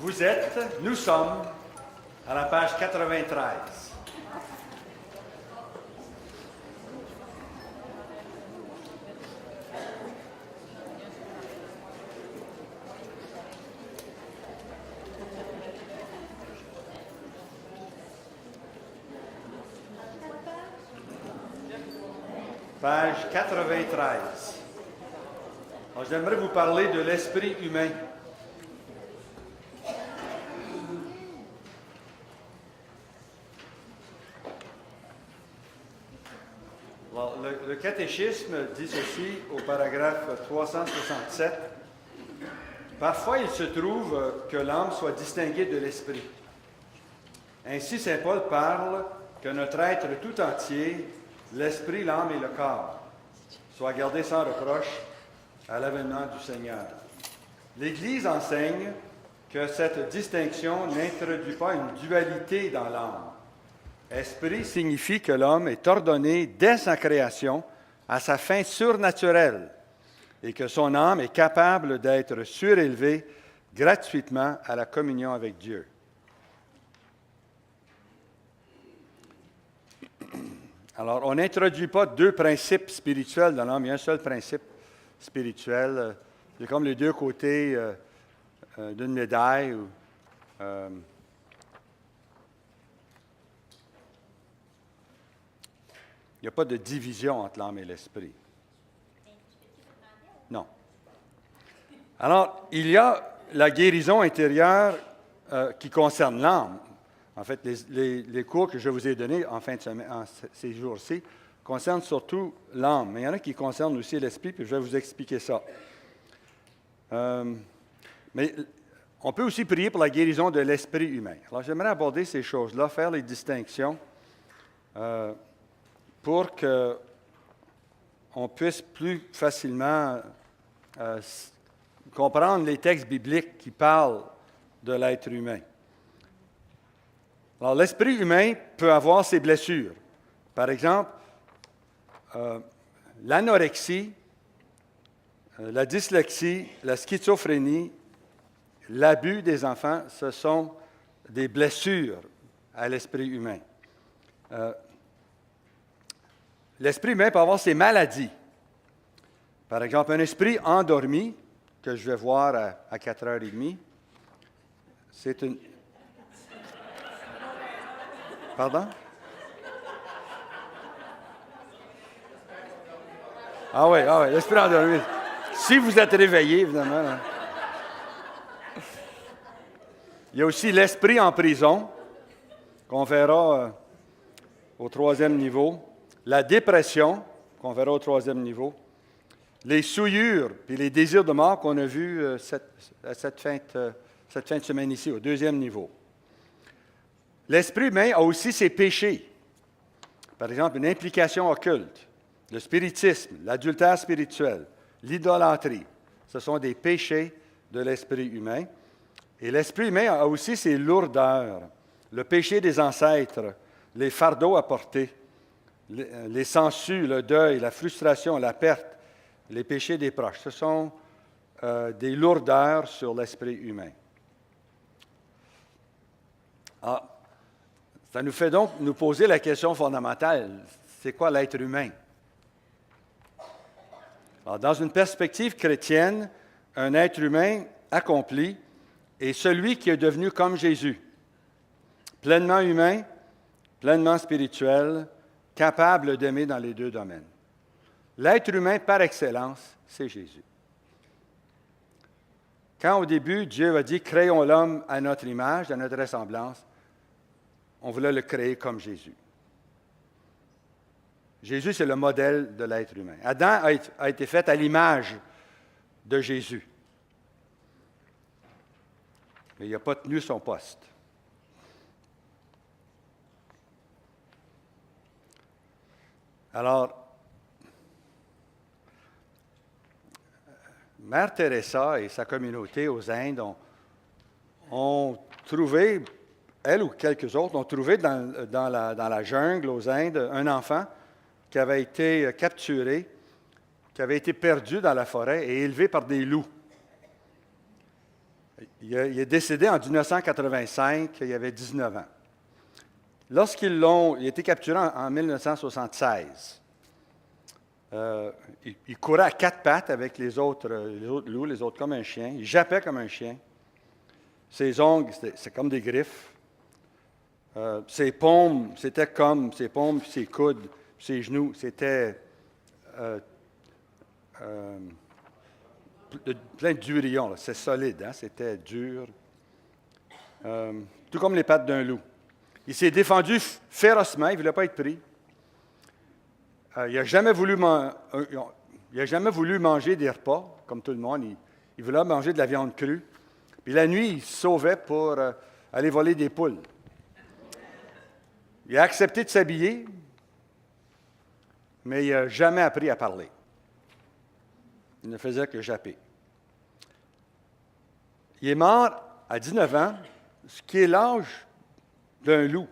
Nous sommes à la page 93. Page 93. Alors, j'aimerais vous parler de l'esprit humain. Alors, le catéchisme dit ceci au paragraphe 367. Parfois, il se trouve que l'âme soit distinguée de l'esprit. Ainsi, saint Paul parle que notre être tout entier, l'esprit, l'âme et le corps, soit gardés sans reproche à l'avènement du Seigneur. L'Église enseigne que cette distinction n'introduit pas une dualité dans l'âme. Esprit signifie que l'homme est ordonné dès sa création à sa fin surnaturelle et que son âme est capable d'être surélevée gratuitement à la communion avec Dieu. Alors, on n'introduit pas deux principes spirituels dans l'homme, il y a un seul principe spirituel. C'est comme les deux côtés d'une médaille. Il n'y a pas de division entre l'âme et l'esprit. Non. Alors, il y a la guérison intérieure qui concerne l'âme. En fait, les cours que je vous ai donnés en fin de semaine, ces jours-ci, concernent surtout l'âme. Mais il y en a qui concernent aussi l'esprit, puis je vais vous expliquer ça. Mais on peut aussi prier pour la guérison de l'esprit humain. Alors, j'aimerais aborder ces choses-là, faire les distinctions pour qu'on puisse plus facilement comprendre les textes bibliques qui parlent de l'être humain. Alors, l'esprit humain peut avoir ses blessures. Par exemple, l'anorexie, la dyslexie, la schizophrénie, l'abus des enfants, ce sont des blessures à l'esprit humain. L'esprit humain peut avoir ses maladies. Par exemple, un esprit endormi, que je vais voir à 4h30, c'est une... Pardon? Ah oui, l'esprit endormi. Si vous êtes réveillé, évidemment. Là. Il y a aussi l'esprit en prison, qu'on verra au 3e niveau. La dépression, qu'on verra au 3e niveau. Les souillures, puis les désirs de mort qu'on a vus cette fin de semaine ici, au 2e niveau. L'esprit humain a aussi ses péchés. Par exemple, une implication occulte, le spiritisme, l'adultère spirituel, l'idolâtrie. Ce sont des péchés de l'esprit humain. Et l'esprit humain a aussi ses lourdeurs, le péché des ancêtres, les fardeaux à porter, les sangsues, le deuil, la frustration, la perte, les péchés des proches. Ce sont des lourdeurs sur l'esprit humain. Ça nous fait donc nous poser la question fondamentale, c'est quoi l'être humain? Alors, dans une perspective chrétienne, un être humain accompli est celui qui est devenu comme Jésus, pleinement humain, pleinement spirituel, capable d'aimer dans les deux domaines. L'être humain par excellence, c'est Jésus. Quand au début, Dieu a dit « Créons l'homme à notre image, à notre ressemblance », on voulait le créer comme Jésus. Jésus, c'est le modèle de l'être humain. Adam a été fait à l'image de Jésus. Mais il n'a pas tenu son poste. Alors, Mère Teresa et sa communauté aux Indes ont trouvé, elle ou quelques autres, ont trouvé dans la jungle aux Indes un enfant qui avait été capturé, qui avait été perdu dans la forêt et élevé par des loups. Il est décédé en 1985, il avait 19 ans. Il a été capturé en 1976. Il courait à quatre pattes avec les autres loups, les autres comme un chien. Il jappait comme un chien. Ses ongles, c'est comme des griffes. Ses paumes, c'était comme ses paumes, puis ses coudes, puis ses genoux, c'était plein de durillons. C'est solide, hein? C'était dur. Tout comme les pattes d'un loup. Il s'est défendu férocement, il ne voulait pas être pris. Il n'a jamais voulu manger des repas, comme tout le monde. Il voulait manger de la viande crue. Puis la nuit, il se sauvait pour aller voler des poules. Il a accepté de s'habiller, mais il n'a jamais appris à parler. Il ne faisait que japper. Il est mort à 19 ans, ce qui est l'âge d'un loup.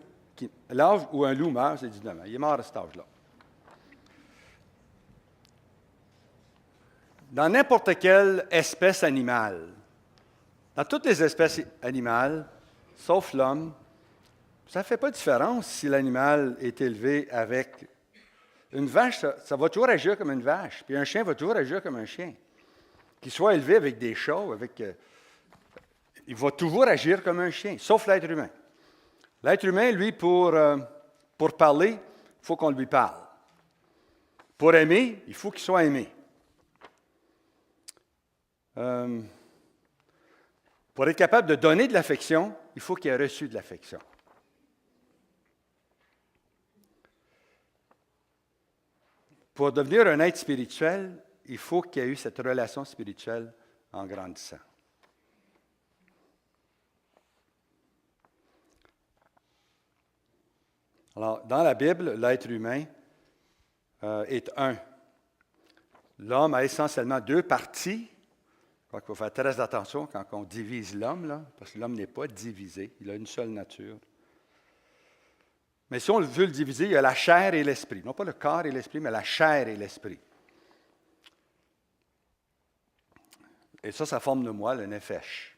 L'âge où un loup meurt, c'est 19 ans. Il est mort à cet âge-là. Dans n'importe quelle espèce animale, dans toutes les espèces animales, sauf l'homme, ça ne fait pas de différence si l'animal est élevé avec... Une vache, ça va toujours agir comme une vache, puis un chien va toujours agir comme un chien. Qu'il soit élevé avec des chats, il va toujours agir comme un chien, sauf l'être humain. L'être humain, lui, pour parler, il faut qu'on lui parle. Pour aimer, il faut qu'il soit aimé. Pour être capable de donner de l'affection, il faut qu'il ait reçu de l'affection. Pour devenir un être spirituel, il faut qu'il y ait eu cette relation spirituelle en grandissant. Alors, dans la Bible, l'être humain est un. L'homme a essentiellement deux parties. Je crois qu'il faut faire très attention quand on divise l'homme, là, parce que l'homme n'est pas divisé. Il a une seule nature. Mais si on veut le diviser, il y a la chair et l'esprit. Non pas le corps et l'esprit, mais la chair et l'esprit. Et ça forme le moi, le nefesh.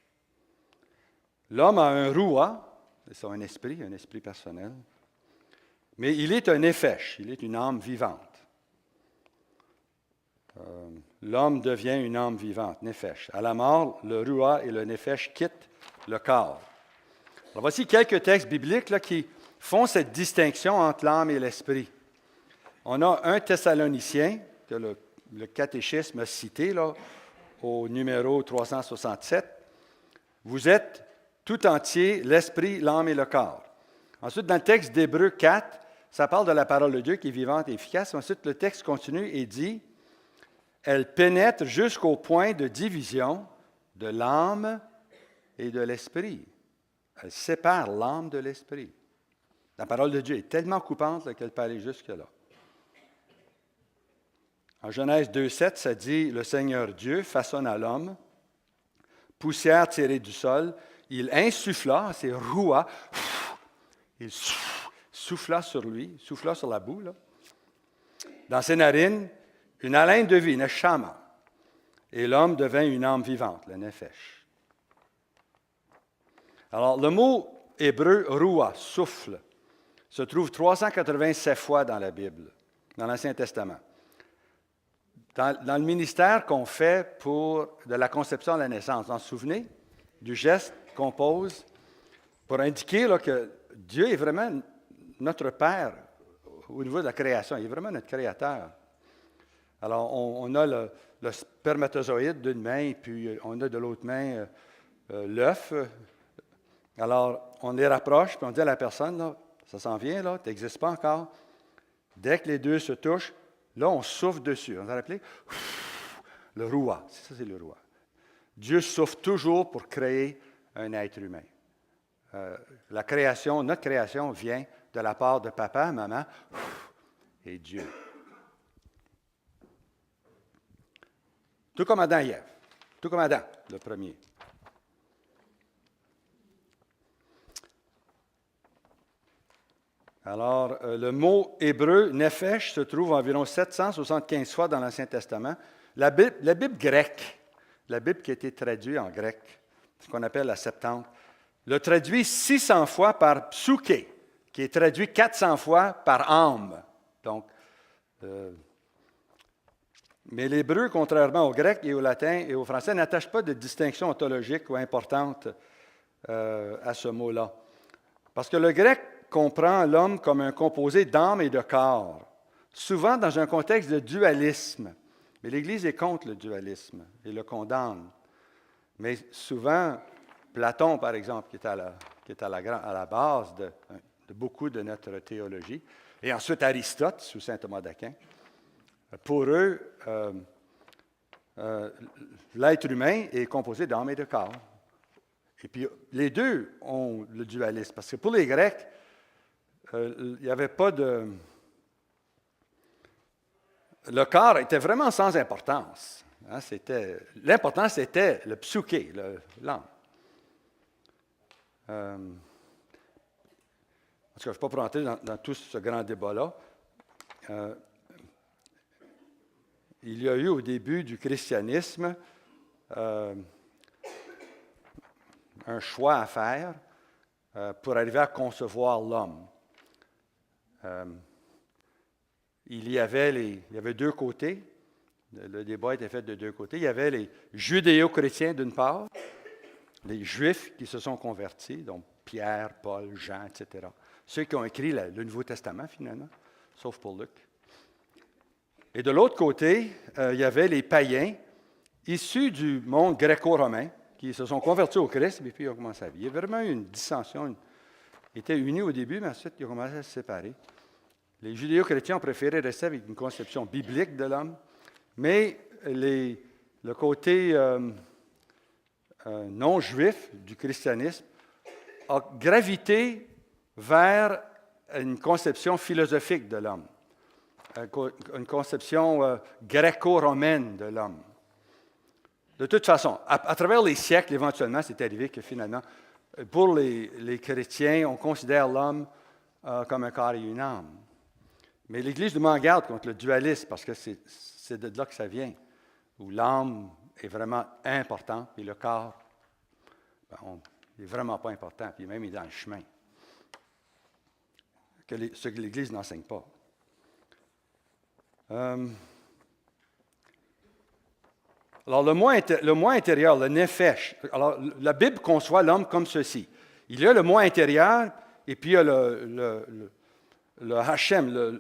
L'homme a un roua, c'est un esprit personnel. Mais il est un nefesh, il est une âme vivante. L'homme devient une âme vivante, nefesh. À la mort, le roua et le nefesh quittent le corps. Alors voici quelques textes bibliques là, qui font cette distinction entre l'âme et l'esprit. On a 1 Thessaloniciens, que le catéchisme a cité là, au numéro 367. Vous êtes tout entier l'esprit, l'âme et le corps. Ensuite, dans le texte d'Hébreux 4, ça parle de la parole de Dieu qui est vivante et efficace. Ensuite, le texte continue et dit « Elle pénètre jusqu'au point de division de l'âme et de l'esprit. » Elle sépare l'âme de l'esprit. La parole de Dieu est tellement coupante qu'elle peut aller jusque-là. En Genèse 2,7, ça dit « Le Seigneur Dieu façonna l'homme, poussière tirée du sol, il insuffla, c'est roua, il souffla sur lui, souffla sur la boue, là. Dans ses narines, une haleine de vie, neshama, et l'homme devint une âme vivante, le nefesh. » Alors, le mot hébreu « roua », souffle, se trouve 387 fois dans la Bible, dans l'Ancien Testament. Dans le ministère qu'on fait de la conception à la naissance, vous vous souvenez du geste qu'on pose pour indiquer là, que Dieu est vraiment notre Père au niveau de la création. Il est vraiment notre Créateur. Alors, on a le spermatozoïde d'une main, puis on a de l'autre main l'œuf. Alors, on les rapproche, puis on dit à la personne, là, ça s'en vient, là, tu n'existes pas encore. Dès que les deux se touchent, là, on souffle dessus. On va l'appeler le roua. Ça, c'est le roua. Dieu souffle toujours pour créer un être humain. La création, notre création vient de la part de papa, maman et Dieu. Tout comme Adam et Ève. Tout comme Adam, le premier. Alors, le mot hébreu, nefesh, se trouve environ 775 fois dans l'Ancien Testament. La Bible grecque, la Bible qui a été traduite en grec ce qu'on appelle la Septante, le traduit 600 fois par psyché, qui est traduit 400 fois par âme. Donc, mais l'hébreu, contrairement au grec et au latin et au français, n'attache pas de distinction ontologique ou importante à ce mot-là. Parce que le grec comprend l'homme comme un composé d'âme et de corps, souvent dans un contexte de dualisme. Mais l'Église est contre le dualisme et le condamne. Mais souvent, Platon, par exemple, qui est à la base de beaucoup de notre théologie, et ensuite Aristote, sous saint Thomas d'Aquin, pour eux, l'être humain est composé d'âme et de corps. Et puis, les deux ont le dualisme. Parce que pour les Grecs, il n'y avait pas de... Le corps était vraiment sans importance. Hein, l'important, c'était le psyché, l'âme. En tout cas, je ne vais pas rentrer dans tout ce grand débat-là. Il y a eu au début du christianisme un choix à faire pour arriver à concevoir l'homme. Il y avait deux côtés. Le débat était fait de deux côtés. Il y avait les judéo-chrétiens d'une part, les Juifs qui se sont convertis, donc Pierre, Paul, Jean, etc. Ceux qui ont écrit le Nouveau Testament, finalement, sauf pour Luc. Et de l'autre côté, il y avait les païens issus du monde gréco-romain qui se sont convertis au Christ et puis ils ont commencé à vivre. Il y avait vraiment eu une dissension. Ils étaient unis au début, mais ensuite ils ont commencé à se séparer. Les judéo-chrétiens ont préféré rester avec une conception biblique de l'homme, mais le côté non-juif du christianisme a gravité vers une conception philosophique de l'homme, une conception gréco-romaine de l'homme. De toute façon, à travers les siècles, éventuellement, c'est arrivé que finalement, pour les chrétiens, on considère l'homme comme un corps et une âme. Mais l'Église nous met en garde contre le dualisme, parce que c'est de là que ça vient, où l'âme est vraiment importante, et le corps n'est vraiment pas important, puis même il est dans le chemin. Ce que l'Église n'enseigne pas. Alors, le moi intérieur, le nefesh, alors la Bible conçoit l'homme comme ceci. Il y a le moi intérieur, et puis il y a le Hachem,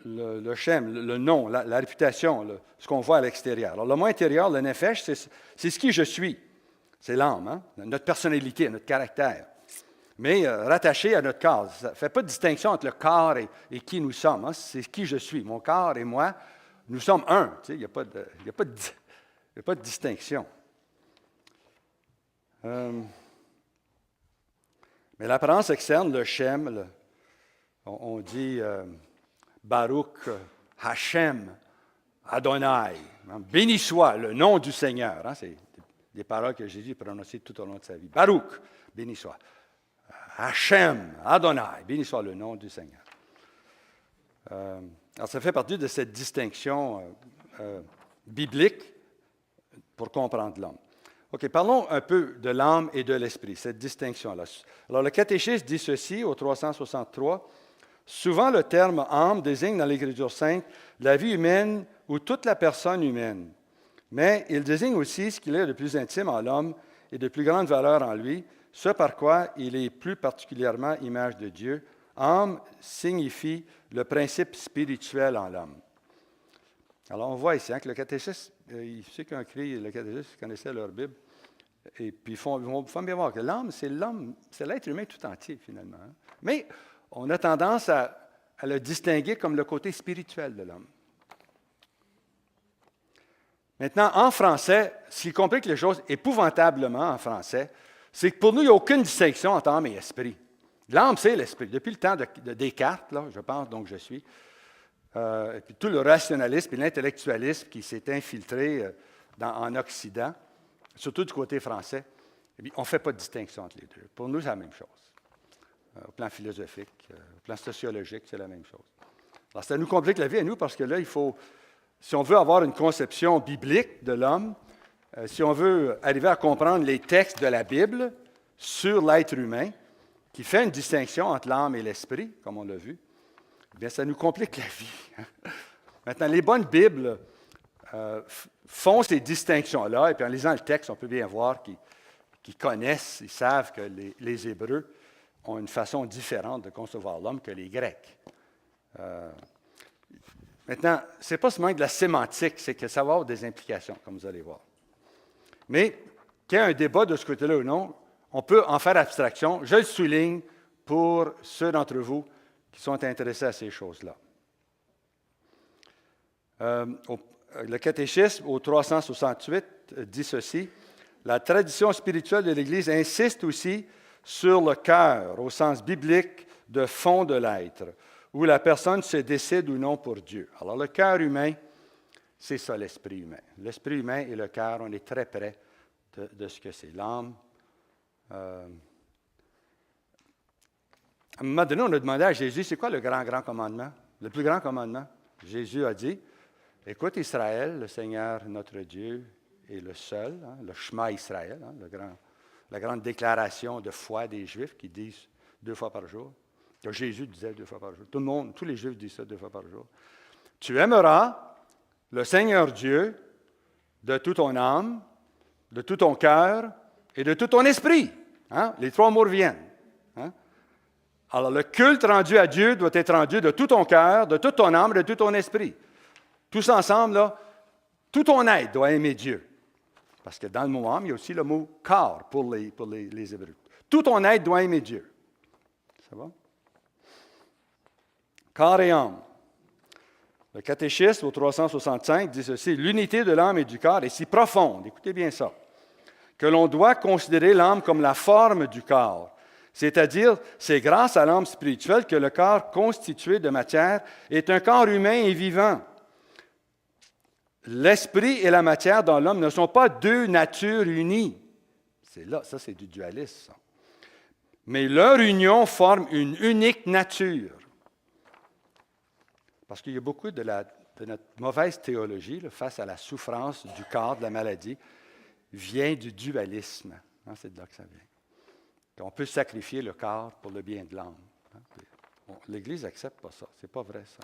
le Shem, le nom, la réputation, ce qu'on voit à l'extérieur. Alors, le moi intérieur, le nefesh, c'est ce qui je suis. C'est l'âme, hein? Notre personnalité, notre caractère. Mais rattaché à notre corps. Ça ne fait pas de distinction entre le corps et qui nous sommes. Hein? C'est qui je suis. Mon corps et moi, nous sommes un. Il n'y a pas de distinction. Mais l'apparence externe, le Shem, on dit Baruch Hashem Adonai. Béni soit le nom du Seigneur. Hein? C'est des paroles que Jésus prononçait tout au long de sa vie. Baruch, béni soit. Hashem Adonai, béni soit le nom du Seigneur. Alors, ça fait partie de cette distinction biblique pour comprendre l'homme. OK, parlons un peu de l'âme et de l'esprit, cette distinction-là. Alors, le catéchisme dit ceci au 363. Souvent, le terme âme désigne dans l'Écriture sainte la vie humaine ou toute la personne humaine. Mais il désigne aussi ce qu'il est de plus intime en l'homme et de plus grande valeur en lui, ce par quoi il est plus particulièrement image de Dieu. Âme signifie le principe spirituel en l'homme. Alors, on voit ici que le catéchisme, ceux qui ont écrit le catéchisme connaissaient leur Bible, et puis ils font bien voir que l'âme, c'est l'être humain tout entier, finalement. Hein. Mais on a tendance à le distinguer comme le côté spirituel de l'homme. Maintenant, en français, ce qui complique les choses épouvantablement en français, c'est que pour nous, il n'y a aucune distinction entre âme et esprit. L'âme, c'est l'esprit. Depuis le temps de Descartes, là, je pense, donc je suis, et puis tout le rationalisme et l'intellectualisme qui s'est infiltré en Occident, surtout du côté français, eh bien, on ne fait pas de distinction entre les deux. Pour nous, c'est la même chose. Au plan philosophique, au plan sociologique, c'est la même chose. Alors, ça nous complique la vie à nous parce que là, il faut, si on veut avoir une conception biblique de l'homme, si on veut arriver à comprendre les textes de la Bible sur l'être humain, qui fait une distinction entre l'âme et l'esprit, comme on l'a vu, bien, ça nous complique la vie. Maintenant, les bonnes Bibles font ces distinctions-là, et puis en lisant le texte, on peut bien voir qu'ils connaissent, ils savent que les Hébreux ont une façon différente de concevoir l'homme que les Grecs. Maintenant, ce n'est pas seulement de la sémantique, c'est que ça va avoir des implications, comme vous allez voir. Mais qu'il y ait un débat de ce côté-là ou non, on peut en faire abstraction. Je le souligne pour ceux d'entre vous qui sont intéressés à ces choses-là. Le catéchisme, au 368, dit ceci. La tradition spirituelle de l'Église insiste aussi sur le cœur, au sens biblique de fond de l'être, où la personne se décide ou non pour Dieu. Alors, le cœur humain, c'est ça l'esprit humain. L'esprit humain et le cœur, on est très près de ce que c'est. L'âme. À un moment donné, on a demandé à Jésus, c'est quoi le grand commandement? Le plus grand commandement? Jésus a dit, écoute Israël, le Seigneur notre Dieu est le seul, le Shema Israël, la grande déclaration de foi des Juifs qui disent 2 fois par jour. Que Jésus disait 2 fois par jour. Tout le monde, tous les Juifs disent ça 2 fois par jour. Tu aimeras le Seigneur Dieu de toute ton âme, de tout ton cœur et de tout ton esprit. Les 3 mots reviennent. Alors, le culte rendu à Dieu doit être rendu de tout ton cœur, de toute ton âme, de tout ton esprit. Tous ensemble, là, tout ton être doit aimer Dieu. Parce que dans le mot âme, il y a aussi le mot corps pour les Hébreux. Tout ton être doit aimer Dieu. Ça va? Corps et âme. Le catéchisme, au 365, dit ceci. L'unité de l'âme et du corps est si profonde, écoutez bien ça, que l'on doit considérer l'âme comme la forme du corps. C'est-à-dire, c'est grâce à l'âme spirituelle que le corps constitué de matière est un corps humain et vivant. L'esprit et la matière dans l'homme ne sont pas 2 natures unies. C'est là, ça c'est du dualisme. Ça. Mais leur union forme une unique nature. Parce qu'il y a beaucoup de notre mauvaise théologie face à la souffrance du corps, de la maladie, vient du dualisme. C'est de là que ça vient. On peut sacrifier le corps pour le bien de l'âme. L'Église n'accepte pas ça. Ce n'est pas vrai, ça.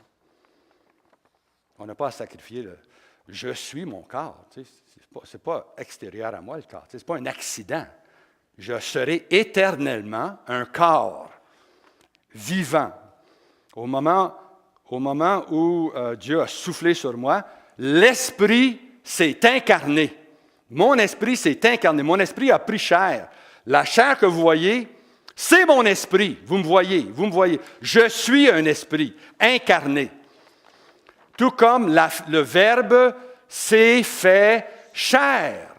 On n'a pas à sacrifier le « je suis mon corps ». Ce n'est pas extérieur à moi, le corps. Ce n'est pas un accident. Je serai éternellement un corps vivant. Au moment où Dieu a soufflé sur moi, l'Esprit s'est incarné. Mon esprit s'est incarné. Mon esprit a pris chair. La chair que vous voyez, c'est mon esprit. Vous me voyez. Je suis un esprit incarné. Tout comme le Verbe s'est fait chair.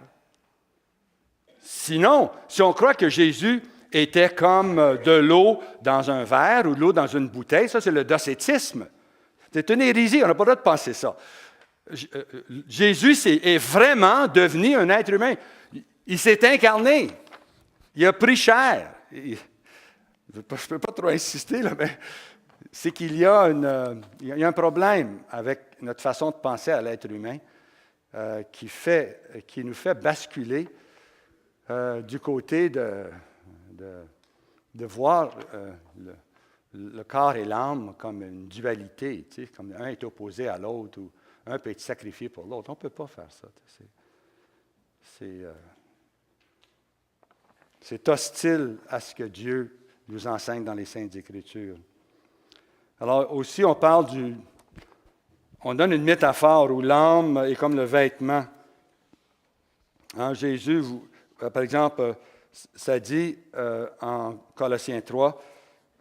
Sinon, si on croit que Jésus était comme de l'eau dans un verre ou de l'eau dans une bouteille, ça c'est le docétisme. C'est une hérésie, on n'a pas le droit de penser ça. Jésus est vraiment devenu un être humain. Il s'est incarné. Il a pris chair. Je ne peux pas trop insister, là, mais c'est qu'il y a un problème avec notre façon de penser à l'être humain qui nous fait basculer du côté de voir le corps et l'âme comme une dualité, tu sais, comme un est opposé à l'autre ou un peut être sacrifié pour l'autre. On ne peut pas faire ça. C'est hostile à ce que Dieu nous enseigne dans les Saintes Écritures. Alors aussi, on donne une métaphore où l'âme est comme le vêtement. Jésus, par exemple, ça dit en Colossiens 3,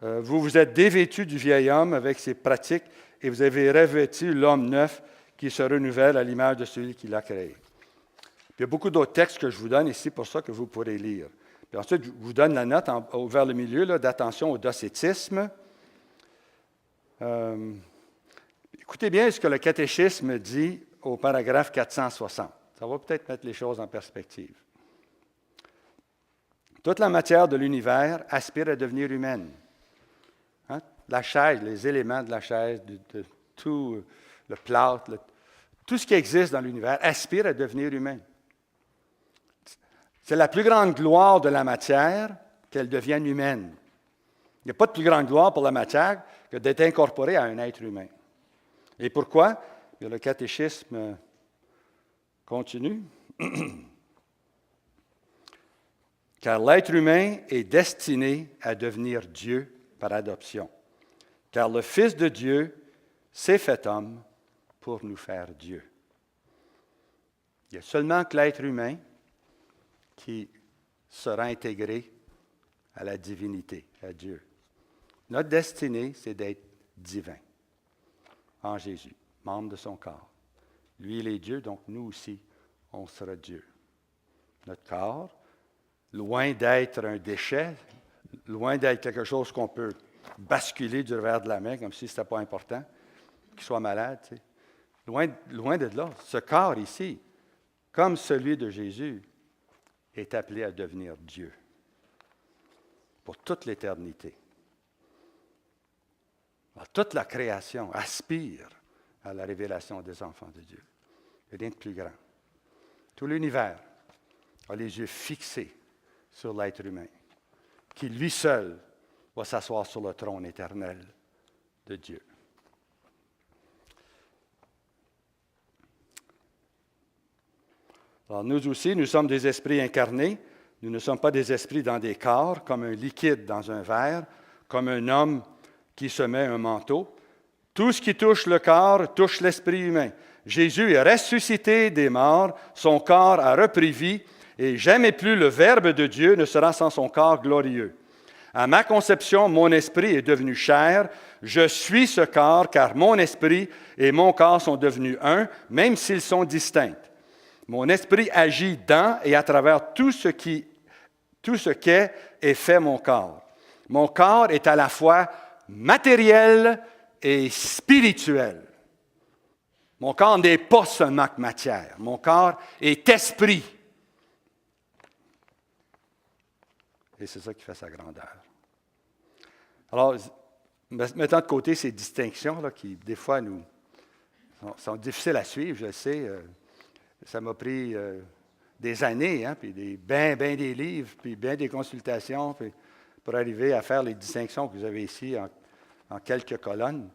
vous vous êtes dévêtus du vieil homme avec ses pratiques et vous avez revêtu l'homme neuf qui se renouvelle à l'image de celui qui l'a créé. Puis, il y a beaucoup d'autres textes que je vous donne ici pour ça que vous pourrez lire. Puis ensuite, je vous donne la note vers le milieu d'attention au docétisme. Écoutez bien ce que le catéchisme dit au paragraphe 460. Ça va peut-être mettre les choses en perspective. Toute la matière de l'univers aspire à devenir humaine. La chaise, les éléments de la chaise, tout le plâtre, tout ce qui existe dans l'univers aspire à devenir humain. C'est la plus grande gloire de la matière qu'elle devienne humaine. Il n'y a pas de plus grande gloire pour la matière que d'être incorporée à un être humain. Et pourquoi? Le catéchisme continue. Car l'être humain est destiné à devenir Dieu par adoption. Car le Fils de Dieu s'est fait homme pour nous faire Dieu. Il n'y a seulement que l'être humain qui sera intégré à la divinité, à Dieu. Notre destinée, c'est d'être divin en Jésus, membre de son corps. Lui, il est Dieu, donc nous aussi, on sera Dieu. Notre corps, loin d'être un déchet, loin d'être quelque chose qu'on peut basculer du revers de la main, comme si ce n'était pas important, qu'il soit malade. Tu sais. Loin de là. Ce corps ici, comme celui de Jésus, est appelé à devenir Dieu pour toute l'éternité. Alors, toute la création aspire à la révélation des enfants de Dieu. Il n'y a rien de plus grand. Tout l'univers a les yeux fixés sur l'être humain, qui lui seul va s'asseoir sur le trône éternel de Dieu. Alors nous aussi, nous sommes des esprits incarnés. Nous ne sommes pas des esprits dans des corps, comme un liquide dans un verre, comme un homme qui se met un manteau. Tout ce qui touche le corps touche l'esprit humain. Jésus est ressuscité des morts, son corps a repris vie, et jamais plus le Verbe de Dieu ne sera sans son corps glorieux. À ma conception, mon esprit est devenu chair. Je suis ce corps, car mon esprit et mon corps sont devenus un, même s'ils sont distincts. Mon esprit agit dans et à travers tout ce qu'est et fait mon corps. Mon corps est à la fois matériel et spirituel. Mon corps n'est pas seulement que matière. Mon corps est esprit. Et c'est ça qui fait sa grandeur. Alors, mettant de côté ces distinctions là, qui, des fois, nous sont difficiles à suivre, je sais. Ça m'a pris des années, hein, puis bien des livres, puis bien des consultations, puis pour arriver à faire les distinctions que vous avez ici en quelques colonnes.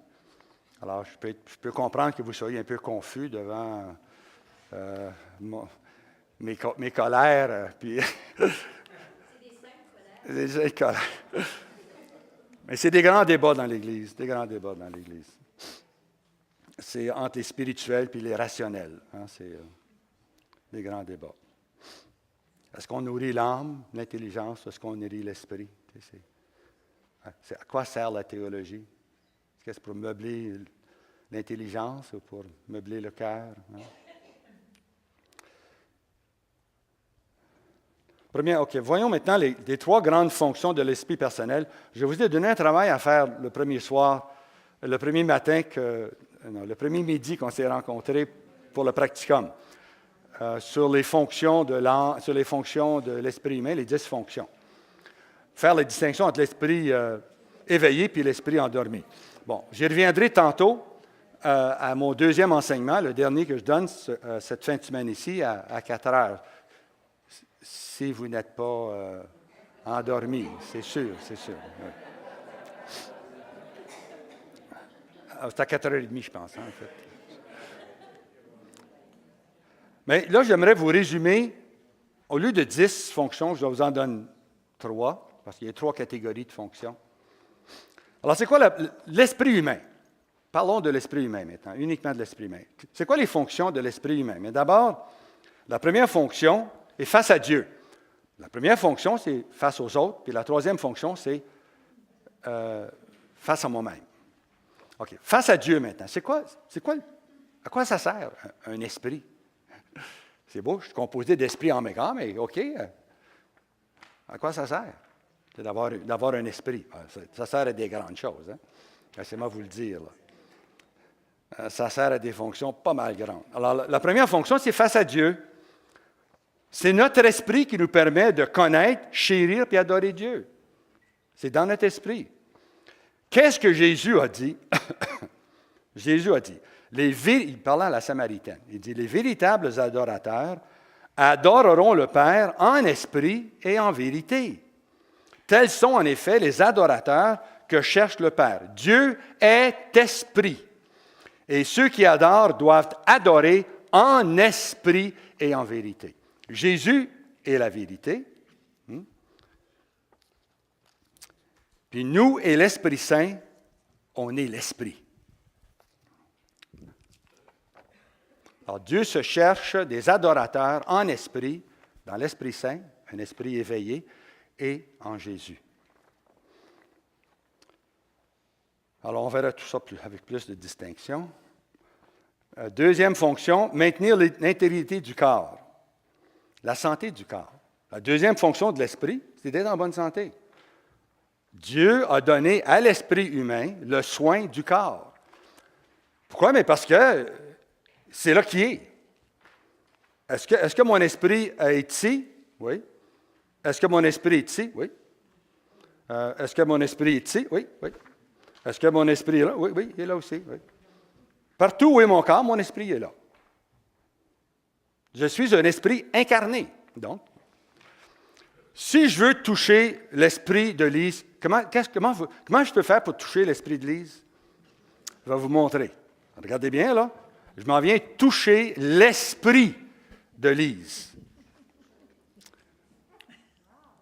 Alors, je peux comprendre que vous soyez un peu confus devant mes colères, puis des colères. Mais c'est des grands débats dans l'Église, C'est entre les spirituels et les rationnels. Hein, c'est des grands débats. Est-ce qu'on nourrit l'âme, l'intelligence, ou est-ce qu'on nourrit l'esprit? À quoi sert la théologie? Est-ce que c'est pour meubler l'intelligence ou pour meubler le cœur? Hein? Voyons maintenant les trois grandes fonctions de l'esprit personnel. Je vous ai donné un travail à faire le premier midi qu'on s'est rencontrés pour le practicum, sur les fonctions de l'esprit humain, les 10 fonctions. Faire la distinction entre l'esprit éveillé et l'esprit endormi. Bon, j'y reviendrai tantôt à mon deuxième enseignement, le dernier que je donne cette fin de semaine ici, à 4 heures. Si vous n'êtes pas endormi, c'est sûr. Ouais. C'est à 4h30, je pense, hein, en fait. Mais là, j'aimerais vous résumer, au lieu de 10 fonctions, je vous en donne 3, parce qu'il y a 3 catégories de fonctions. Alors, c'est quoi l'esprit humain? Parlons de l'esprit humain maintenant, uniquement de l'esprit humain. C'est quoi les fonctions de l'esprit humain? Mais d'abord, la première fonction est face à Dieu. La première fonction, c'est face aux autres, puis la troisième fonction, c'est face à moi-même. OK. Face à Dieu maintenant. À quoi ça sert un esprit? C'est beau, je suis composé d'esprit en mes gars, mais OK. À quoi ça sert? C'est d'avoir un esprit. Ça sert à des grandes choses. Hein? Laissez-moi vous le dire. Là. Ça sert à des fonctions pas mal grandes. Alors, la première fonction, c'est face à Dieu. C'est notre esprit qui nous permet de connaître, chérir et adorer Dieu. C'est dans notre esprit. Qu'est-ce que Jésus a dit? Jésus a dit, il parlait à la Samaritaine, il dit, les véritables adorateurs adoreront le Père en esprit et en vérité. Tels sont en effet les adorateurs que cherche le Père. Dieu est esprit. Et ceux qui adorent doivent adorer en esprit et en vérité. Jésus est la vérité. Puis nous et l'Esprit Saint, on est l'Esprit. Alors Dieu se cherche des adorateurs en esprit, dans l'Esprit Saint, un esprit éveillé, et en Jésus. Alors on verra tout ça avec plus de distinction. Deuxième fonction, maintenir l'intégrité du corps, la santé du corps. La deuxième fonction de l'esprit, c'est d'être en bonne santé. Dieu a donné à l'esprit humain le soin du corps. Pourquoi? Mais parce que c'est là qu'il est. Est-ce que mon esprit est ici? Oui. Est-ce que mon esprit est ici? Oui. Est-ce que mon esprit est ici? Oui, oui. Est-ce que mon esprit est là? Oui, oui, il est là aussi. Oui. Partout où est mon corps, mon esprit est là. Je suis un esprit incarné. Donc, si je veux toucher l'esprit de Lise, comment je peux faire pour toucher l'esprit de Lise? Je vais vous montrer. Regardez bien, là. Je m'en viens toucher l'esprit de Lise.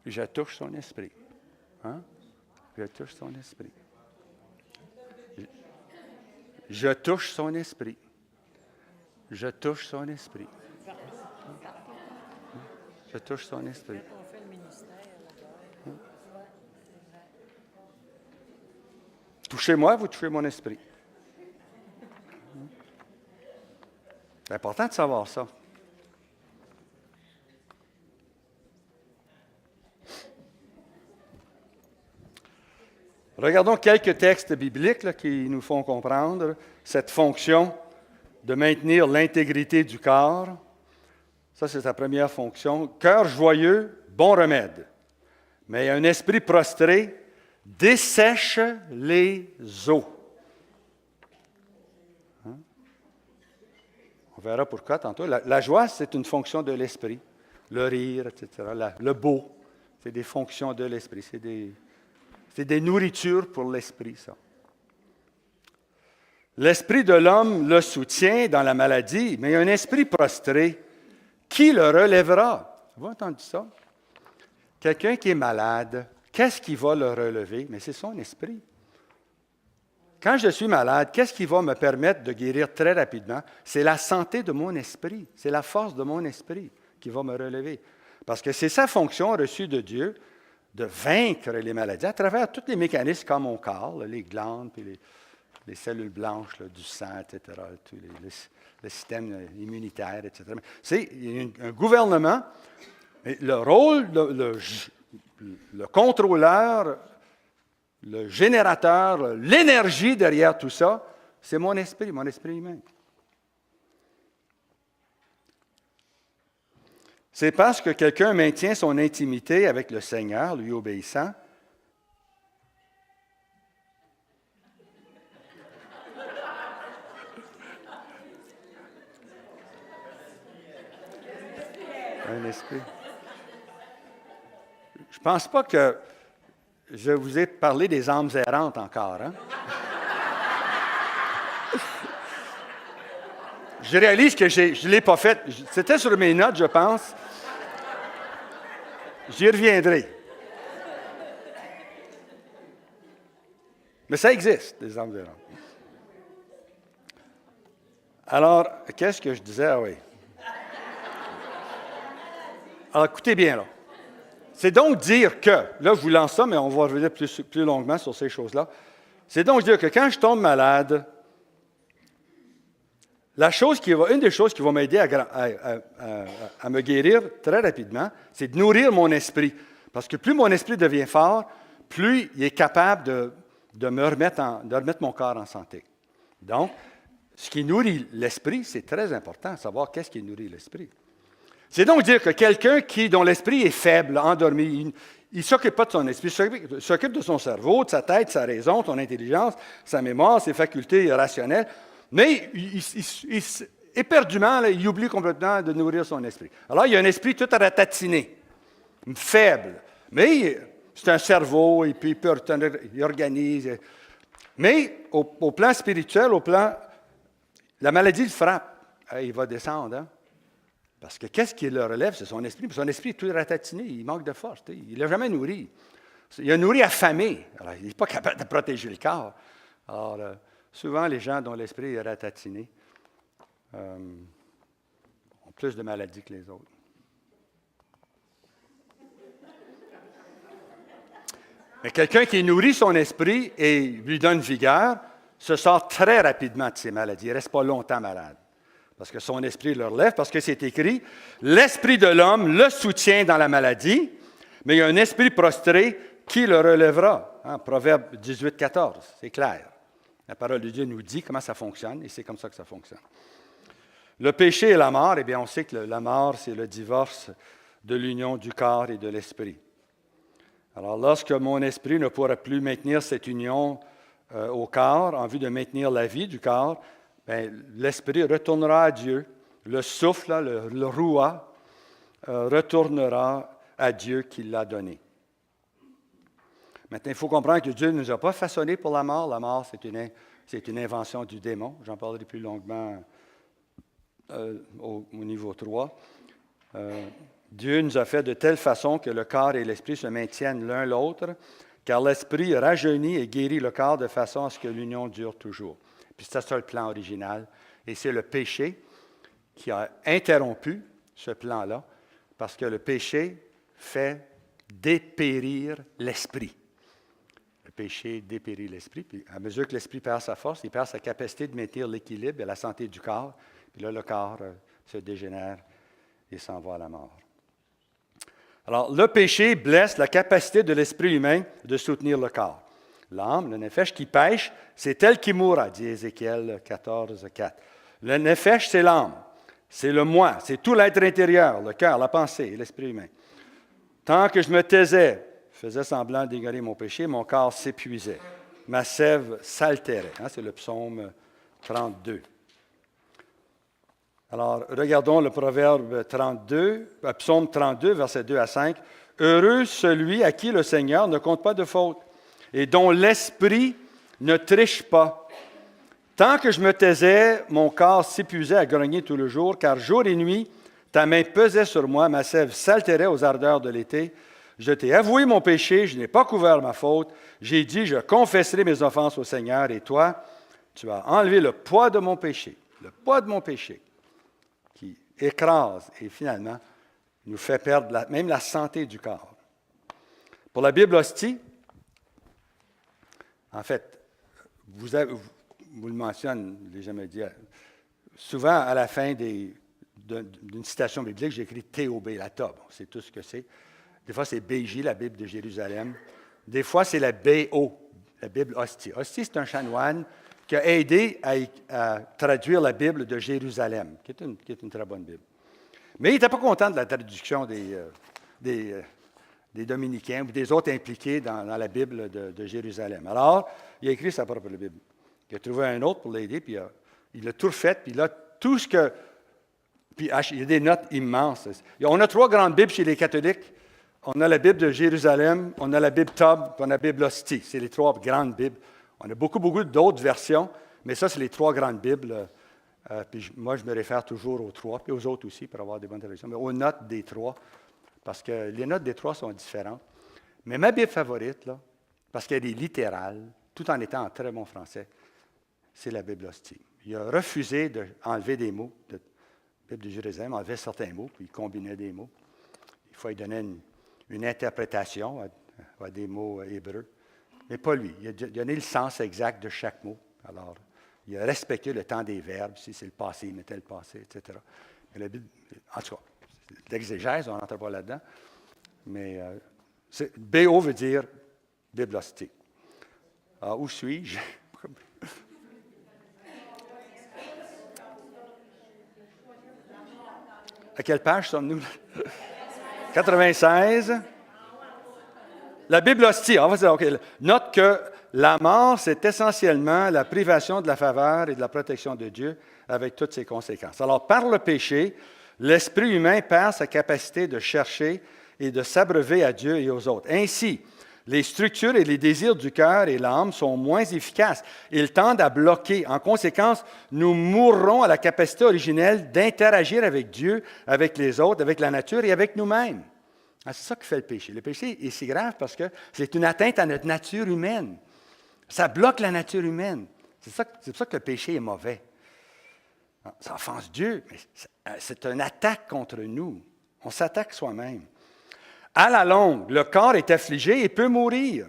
Je touche son esprit. Hein? Je touche son esprit. Je touche son esprit. Je touche son esprit. Je touche son esprit. Touchez-moi, vous touchez mon esprit. C'est important de savoir ça. Regardons quelques textes bibliques là, qui nous font comprendre cette fonction de maintenir l'intégrité du corps. Ça, c'est sa première fonction. Cœur joyeux, bon remède. Mais un esprit prostré dessèche les os. Hein? On verra pourquoi tantôt. La joie, c'est une fonction de l'esprit. Le rire, etc. Le beau, c'est des fonctions de l'esprit. C'est des nourritures pour l'esprit, ça. L'esprit de l'homme le soutient dans la maladie, mais un esprit prostré, qui le relèvera? Vous avez entendu ça? Quelqu'un qui est malade, qu'est-ce qui va le relever? Mais c'est son esprit. Quand je suis malade, qu'est-ce qui va me permettre de guérir très rapidement? C'est la santé de mon esprit. C'est la force de mon esprit qui va me relever. Parce que c'est sa fonction reçue de Dieu de vaincre les maladies à travers tous les mécanismes comme mon corps, là, les glandes, puis les cellules blanches là, du sang, etc., tout le système immunitaire, etc. C'est un gouvernement. Et le rôle, le contrôleur, le générateur, l'énergie derrière tout ça, c'est mon esprit humain. C'est parce que quelqu'un maintient son intimité avec le Seigneur, lui obéissant, un esprit. Je ne pense pas que je vous ai parlé des âmes errantes encore. Hein? Je réalise que je ne l'ai pas fait. C'était sur mes notes, je pense. J'y reviendrai. Mais ça existe, des âmes errantes. Alors, qu'est-ce que je disais? Ah oui. Alors, écoutez bien, là. C'est donc dire que, là, je vous lance ça, mais on va revenir plus longuement sur ces choses-là. C'est donc dire que quand je tombe malade, une des choses qui va m'aider à me guérir très rapidement, c'est de nourrir mon esprit. Parce que plus mon esprit devient fort, plus il est capable de remettre mon corps en santé. Donc, ce qui nourrit l'esprit, c'est très important, savoir qu'est-ce qui nourrit l'esprit. C'est donc dire que quelqu'un dont l'esprit est faible, endormi, il ne s'occupe pas de son esprit, il s'occupe de son cerveau, de sa tête, sa raison, son intelligence, sa mémoire, ses facultés rationnelles, mais éperdument, là, il oublie complètement de nourrir son esprit. Alors, il y a un esprit tout ratatiné, faible. Mais c'est un cerveau, et puis il organise. Mais au plan spirituel, la maladie le frappe. Il va descendre. Hein? Parce que qu'est-ce qui le relève? C'est son esprit. Puis son esprit est tout ratatiné, il manque de force. Il ne l'a jamais nourri. Il a nourri affamé. Alors, il n'est pas capable de protéger le corps. Alors, souvent, les gens dont l'esprit est ratatiné ont plus de maladies que les autres. Mais quelqu'un qui nourrit son esprit et lui donne vigueur se sort très rapidement de ses maladies. Il ne reste pas longtemps malade. Parce que son esprit le relève, parce que c'est écrit, l'esprit de l'homme le soutient dans la maladie, mais il y a un esprit prostré qui le relèvera. Hein, Proverbe 18, 14, c'est clair. La parole de Dieu nous dit comment ça fonctionne, et c'est comme ça que ça fonctionne. Le péché et la mort, eh bien, on sait que la mort, c'est le divorce de l'union du corps et de l'esprit. Alors, lorsque mon esprit ne pourra plus maintenir cette union au corps, en vue de maintenir la vie du corps, bien, l'esprit retournera à Dieu. Le souffle, le roua, retournera à Dieu qui l'a donné. Maintenant, il faut comprendre que Dieu ne nous a pas façonnés pour la mort. La mort, c'est une invention du démon. J'en parlerai plus longuement au niveau 3. Dieu nous a fait de telle façon que le corps et l'esprit se maintiennent l'un l'autre, car l'esprit rajeunit et guérit le corps de façon à ce que l'union dure toujours. Puis c'est ça le plan original. Et c'est le péché qui a interrompu ce plan-là, parce que le péché fait dépérir l'esprit. Le péché dépérit l'esprit, puis à mesure que l'esprit perd sa force, il perd sa capacité de maintenir l'équilibre et la santé du corps, puis là, le corps se dégénère et s'en va à la mort. Alors, le péché blesse la capacité de l'esprit humain de soutenir le corps. L'âme, le nefesh qui pêche, c'est elle qui mourra, dit Ézéchiel 14, 4. Le nefesh, c'est l'âme, c'est le moi, c'est tout l'être intérieur, le cœur, la pensée et l'esprit humain. Tant que je me taisais, faisais semblant d'égarer mon péché, mon corps s'épuisait. Ma sève s'altérait. Hein, c'est le psaume 32. Alors, regardons le proverbe 32, psaume 32, versets 2 à 5. « Heureux celui à qui le Seigneur ne compte pas de faute et dont l'esprit ne triche pas. Tant que je me taisais, mon corps s'épuisait à grogner tout le jour, car jour et nuit, ta main pesait sur moi, ma sève s'altérait aux ardeurs de l'été. Je t'ai avoué mon péché, je n'ai pas couvert ma faute. J'ai dit, je confesserai mes offenses au Seigneur, et toi, tu as enlevé le poids de mon péché, qui écrase et finalement nous fait perdre même la santé du corps. Pour la Bible hostie, en fait, vous le mentionnez, je ne l'ai jamais dit, souvent à la fin d'une citation biblique, j'écris TOB, la TOB, on sait tous ce que c'est. Des fois, c'est BJ, la Bible de Jérusalem. Des fois, c'est la BO, la Bible hostie. Hostie, c'est un chanoine qui a aidé à traduire la Bible de Jérusalem, qui est une très bonne Bible. Mais il n'était pas content de la traduction des dominicains ou des autres impliqués dans la Bible de Jérusalem. Alors, il a écrit sa propre Bible. Il a trouvé un autre pour l'aider, puis il a tout refait, puis là, tout ce que... Puis il y a des notes immenses. On a 3 grandes Bibles chez les catholiques. On a la Bible de Jérusalem, on a la Bible Tob, puis on a la Bible Hostie. C'est les 3 grandes Bibles. On a beaucoup d'autres versions, mais ça, c'est les 3 grandes Bibles. Puis moi, je me réfère toujours aux 3, puis aux autres aussi, pour avoir des bonnes traductions, mais aux notes des 3, parce que les notes des 3 sont différentes. Mais ma Bible favorite, là, parce qu'elle est littérale, tout en étant en très bon français, c'est la Bible Hostie. Il a refusé d'enlever des mots de la Bible de Jérusalem, enlever certains mots, puis il combinait des mots. Il faut lui donner une interprétation à des mots hébreux. Mais pas lui. Il a donné le sens exact de chaque mot. Alors, il a respecté le temps des verbes. Si c'est le passé, il mettait le passé, etc. Mais la Bible, en tout cas, l'exégèse, on n'entre pas là-dedans. Mais BO veut dire Bible hostie. Où suis-je? À quelle page sommes-nous? 96. La Bible hostie, on va dire, OK. Note que la mort, c'est essentiellement la privation de la faveur et de la protection de Dieu avec toutes ses conséquences. Alors, par le péché, l'esprit humain perd sa capacité de chercher et de s'abreuver à Dieu et aux autres. Ainsi, les structures et les désirs du cœur et l'âme sont moins efficaces. Ils tendent à bloquer. En conséquence, nous mourrons à la capacité originelle d'interagir avec Dieu, avec les autres, avec la nature et avec nous-mêmes. C'est ça que fait le péché. Le péché est si grave parce que c'est une atteinte à notre nature humaine. Ça bloque la nature humaine. C'est pour ça que le péché est mauvais. Ça offense Dieu, mais c'est une attaque contre nous. On s'attaque soi-même. À la longue, le corps est affligé et peut mourir.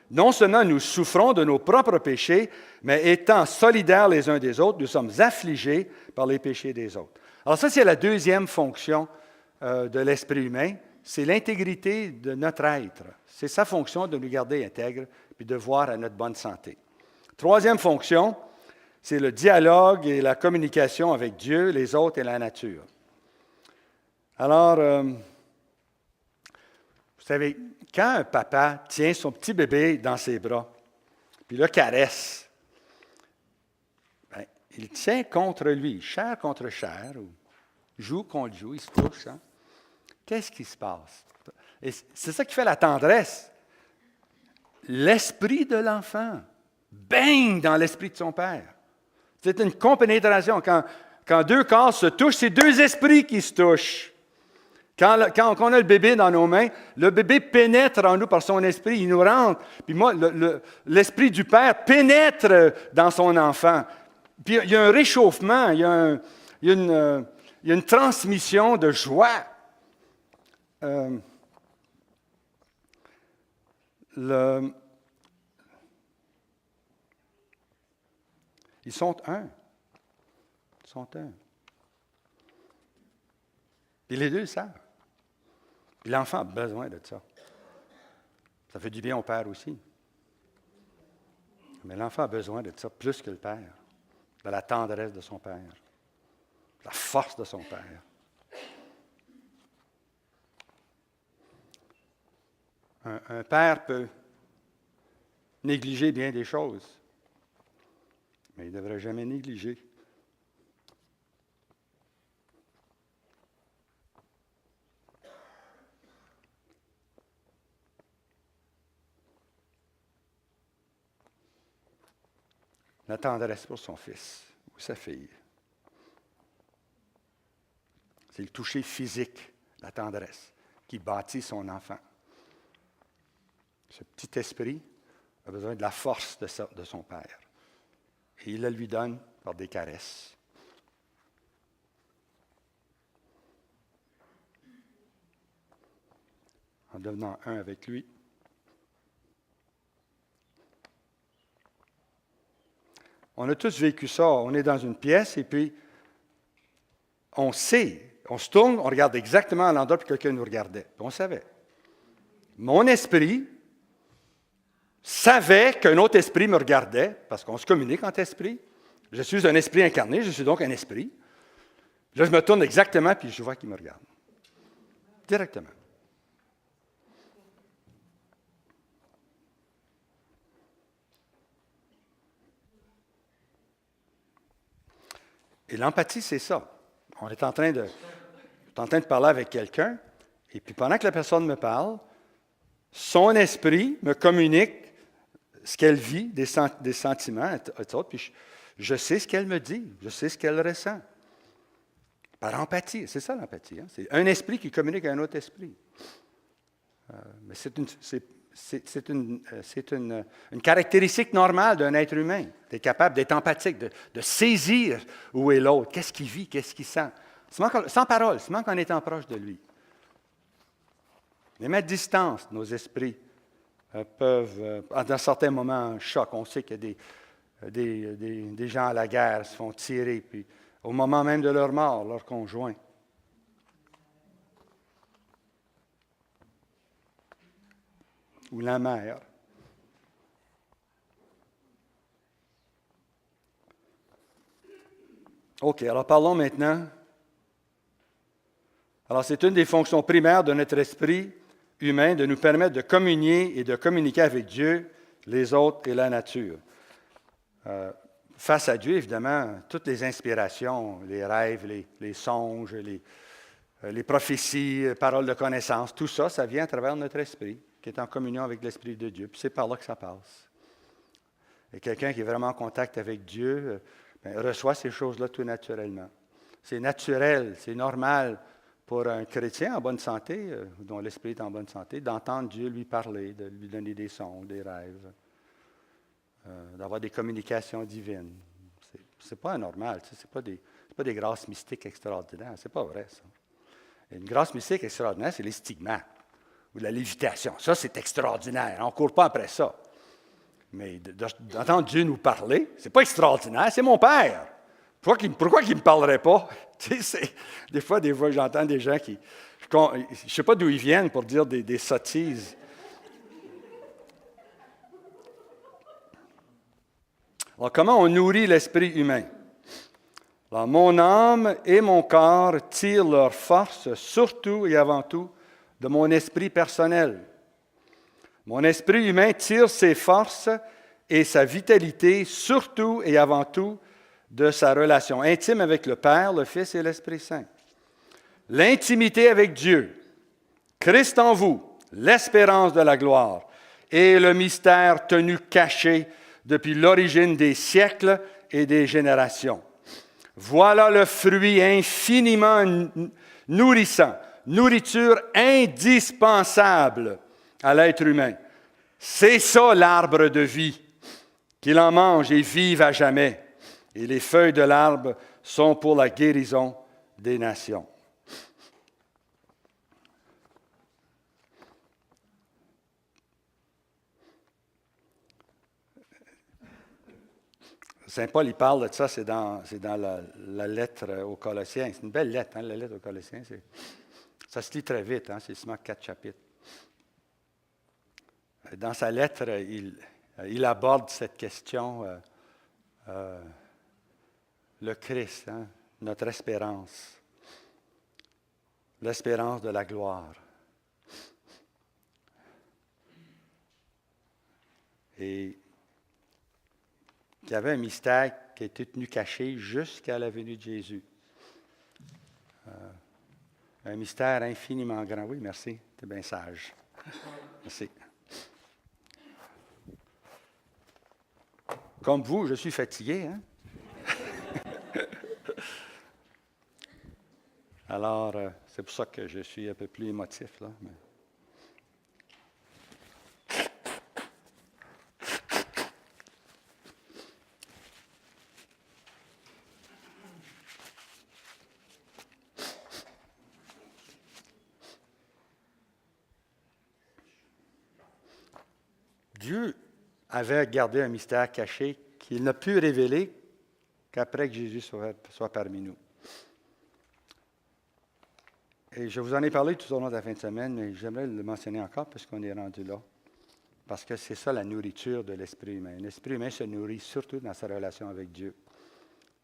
Non seulement nous souffrons de nos propres péchés, mais étant solidaires les uns des autres, nous sommes affligés par les péchés des autres. Alors ça, c'est la deuxième fonction de l'esprit humain, c'est l'intégrité de notre être. C'est sa fonction de nous garder intègres puis de voir à notre bonne santé. Troisième fonction, c'est le dialogue et la communication avec Dieu, les autres et la nature. Alors, vous savez, quand un papa tient son petit bébé dans ses bras, puis le caresse, bien, il tient contre lui, chair contre chair, ou joue contre joue, il se touche. Hein? Qu'est-ce qui se passe? Et c'est ça qui fait la tendresse. L'esprit de l'enfant baigne dans l'esprit de son père. C'est une compénétration. Quand deux corps se touchent, c'est deux esprits qui se touchent. Quand on a le bébé dans nos mains, le bébé pénètre en nous par son esprit, il nous rentre. Puis moi, l'esprit du Père pénètre dans son enfant. Puis il y a un réchauffement, il y a une transmission de joie. Ils sont un. Ils sont un. Puis les deux savent. Puis l'enfant a besoin de ça. Ça fait du bien au père aussi. Mais l'enfant a besoin de ça plus que le père. De la tendresse de son père. De la force de son père. Un père peut négliger bien des choses, mais il ne devrait jamais négliger la tendresse pour son fils ou sa fille. C'est le toucher physique, la tendresse, qui bâtit son enfant. Ce petit esprit a besoin de la force de son père. Et il la lui donne par des caresses. En devenant un avec lui. On a tous vécu ça. On est dans une pièce et puis on sait, on se tourne, on regarde exactement à l'endroit puis quelqu'un nous regardait. Puis on savait. Mon esprit savait qu'un autre esprit me regardait, parce qu'on se communique en esprit. Je suis un esprit incarné, je suis donc un esprit. Là, je me tourne exactement, puis je vois qu'il me regarde. Directement. Et l'empathie, c'est ça. On est en train de parler avec quelqu'un, et puis pendant que la personne me parle, son esprit me communique ce qu'elle vit, des sentiments, etc. Puis je sais ce qu'elle me dit, je sais ce qu'elle ressent. Par empathie, c'est ça l'empathie. Hein? C'est un esprit qui communique à un autre esprit. Mais c'est une caractéristique normale d'un être humain. D'être capable d'être empathique, de saisir où est l'autre, qu'est-ce qu'il vit, qu'est-ce qu'il sent. Sans parole, seulement en étant proche de lui. Même à distance, nos esprits peuvent, dans certains moments, un choc. On sait qu'il y a des gens à la guerre se font tirer, puis au moment même de leur mort, leur conjoint. Ou la mère. OK, alors parlons maintenant. Alors, c'est une des fonctions primaires de notre esprit humain de nous permettre de communier et de communiquer avec Dieu, les autres et la nature. face à Dieu, évidemment, toutes les inspirations, les rêves, les songes, les prophéties, paroles de connaissance, tout ça, ça vient à travers notre esprit, qui est en communion avec l'Esprit de Dieu. Puis c'est par là que ça passe. Et quelqu'un qui est vraiment en contact avec Dieu reçoit ces choses-là tout naturellement. C'est naturel, c'est normal pour un chrétien en bonne santé, dont l'esprit est en bonne santé, d'entendre Dieu lui parler, de lui donner des sons, des rêves, d'avoir des communications divines. C'est pas anormal, ce n'est pas des grâces mystiques extraordinaires, c'est pas vrai ça. Une grâce mystique extraordinaire, c'est les stigmates ou la lévitation. Ça, c'est extraordinaire, on ne court pas après ça. Mais d'entendre Dieu nous parler, c'est pas extraordinaire, c'est mon Père. Pourquoi qu'il ne me parlerait pas? Tu sais, des fois, j'entends des gens qui... Je ne sais pas d'où ils viennent pour dire des sottises. Alors, comment on nourrit l'esprit humain? Alors, mon âme et mon corps tirent leur force, surtout et avant tout, de mon esprit personnel. Mon esprit humain tire ses forces et sa vitalité, surtout et avant tout, de sa relation intime avec le Père, le Fils et l'Esprit Saint. L'intimité avec Dieu, Christ en vous, l'espérance de la gloire et le mystère tenu caché depuis l'origine des siècles et des générations. Voilà le fruit infiniment nourrissant, nourriture indispensable à l'être humain. C'est ça l'arbre de vie, qu'il en mange et vive à jamais. Et les feuilles de l'arbre sont pour la guérison des nations. Saint Paul, il parle de ça, c'est dans la lettre aux Colossiens. C'est une belle lettre, hein, la lettre aux Colossiens. Ça se lit très vite, hein, c'est seulement 4 chapitres. Dans sa lettre, il aborde cette question, le Christ, hein, notre espérance, l'espérance de la gloire. Et qu'il y avait un mystère qui a été tenu caché jusqu'à la venue de Jésus. Un mystère infiniment grand. Oui, merci, tu es bien sage. Merci. Comme vous, je suis fatigué, hein? Alors, c'est pour ça que je suis un peu plus émotif, là. Mais... Dieu avait gardé un mystère caché qu'il n'a pu révéler qu'après que Jésus soit parmi nous. Et je vous en ai parlé tout au long de la fin de semaine, mais j'aimerais le mentionner encore parce qu'on est rendu là. Parce que c'est ça la nourriture de l'esprit humain. L'esprit humain se nourrit surtout dans sa relation avec Dieu,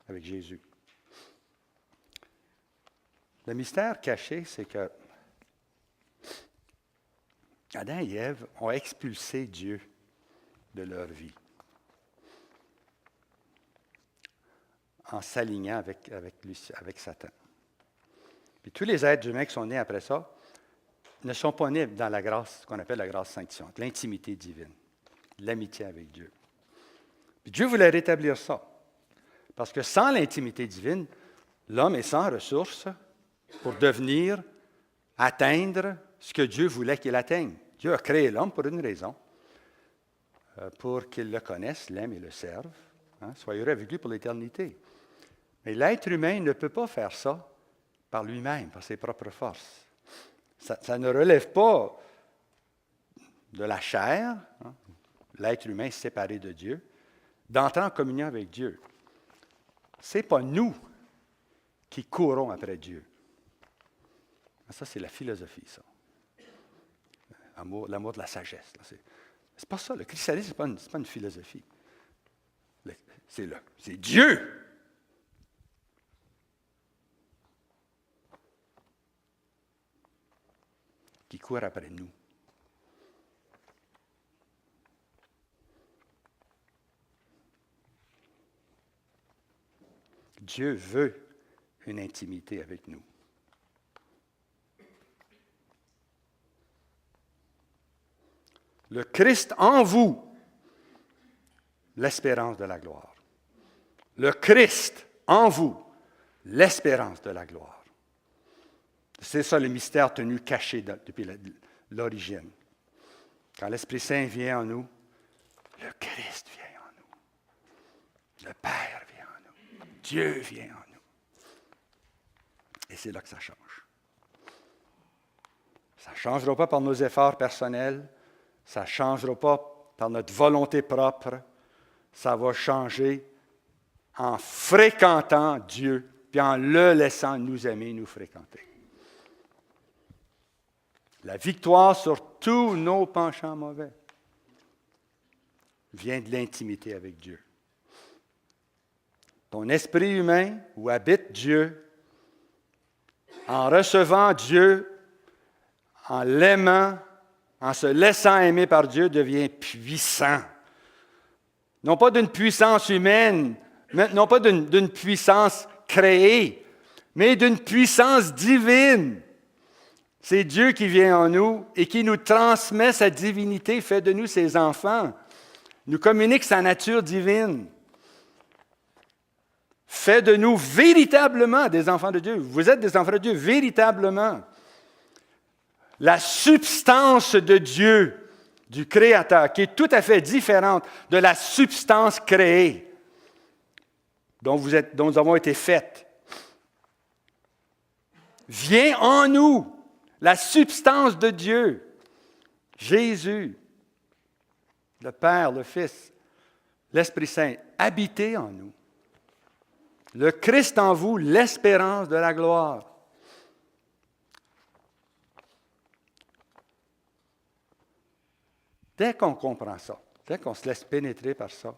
avec Jésus. Le mystère caché, c'est que Adam et Ève ont expulsé Dieu de leur vie en s'alignant avec Satan. Puis tous les êtres humains qui sont nés après ça ne sont pas nés dans la grâce, ce qu'on appelle la grâce sanctifiante, l'intimité divine, l'amitié avec Dieu. Puis Dieu voulait rétablir ça. Parce que sans l'intimité divine, l'homme est sans ressources pour atteindre ce que Dieu voulait qu'il atteigne. Dieu a créé l'homme pour une raison, pour qu'il le connaisse, l'aime et le serve, hein, soit heureux avec lui pour l'éternité. Mais l'être humain ne peut pas faire ça par lui-même, par ses propres forces. Ça ne relève pas de la chair, hein, l'être humain séparé de Dieu, d'entrer en communion avec Dieu. Ce n'est pas nous qui courons après Dieu. Ça, c'est la philosophie, ça. L'amour de la sagesse. C'est pas ça. Le christianisme, ce n'est pas une philosophie. C'est Dieu. Qui court après nous. Dieu veut une intimité avec nous. Le Christ en vous, l'espérance de la gloire. Le Christ en vous, l'espérance de la gloire. C'est ça le mystère tenu caché depuis l'origine. Quand l'Esprit Saint vient en nous, le Christ vient en nous. Le Père vient en nous. Dieu vient en nous. Et c'est là que ça change. Ça ne changera pas par nos efforts personnels. Ça ne changera pas par notre volonté propre. Ça va changer en fréquentant Dieu, puis en le laissant nous aimer, nous fréquenter. La victoire sur tous nos penchants mauvais vient de l'intimité avec Dieu. Ton esprit humain, où habite Dieu, en recevant Dieu, en l'aimant, en se laissant aimer par Dieu, devient puissant. Non pas d'une puissance humaine, non pas d'une puissance créée, mais d'une puissance divine. C'est Dieu qui vient en nous et qui nous transmet sa divinité, fait de nous ses enfants, nous communique sa nature divine, fait de nous véritablement des enfants de Dieu. Vous êtes des enfants de Dieu, véritablement. La substance de Dieu, du Créateur, qui est tout à fait différente de la substance créée dont nous avons été faits, vient en nous. La substance de Dieu, Jésus, le Père, le Fils, l'Esprit Saint, habitez en nous. Le Christ en vous, l'espérance de la gloire. Dès qu'on comprend ça, dès qu'on se laisse pénétrer par ça,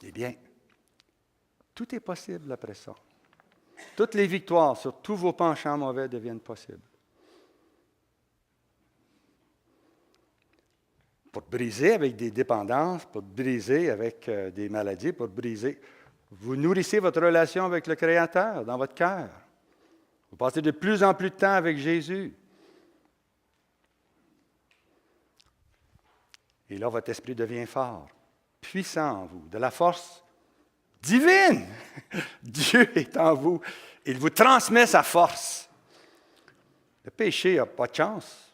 eh bien, tout est possible après ça. Toutes les victoires sur tous vos penchants mauvais deviennent possibles. Pour briser avec des dépendances, pour briser avec des maladies, pour briser, vous nourrissez votre relation avec le Créateur dans votre cœur. Vous passez de plus en plus de temps avec Jésus. Et là, votre esprit devient fort, puissant en vous, de la force divine. Dieu est en vous. Il vous transmet sa force. Le péché n'a pas de chance.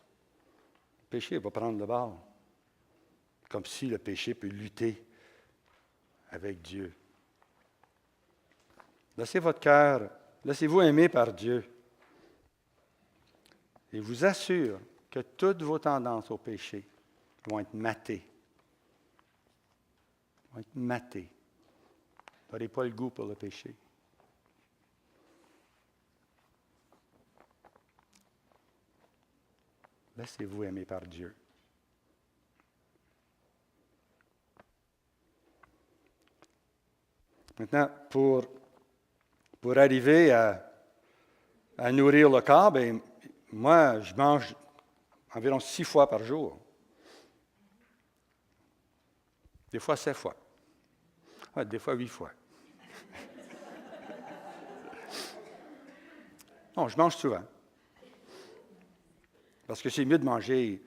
Le péché va prendre le bord. Comme si le péché peut lutter avec Dieu. Laissez votre cœur, laissez-vous aimer par Dieu. Et vous assure que toutes vos tendances au péché vont être matées. Vont être matées. Vous n'aurez pas le goût pour le péché. Laissez-vous aimer par Dieu. Maintenant, pour arriver à nourrir le corps, bien, moi, je mange environ 6 fois par jour. Des fois 7 fois. Ouais, des fois 8 fois. Non, je mange souvent. Parce que c'est mieux de manger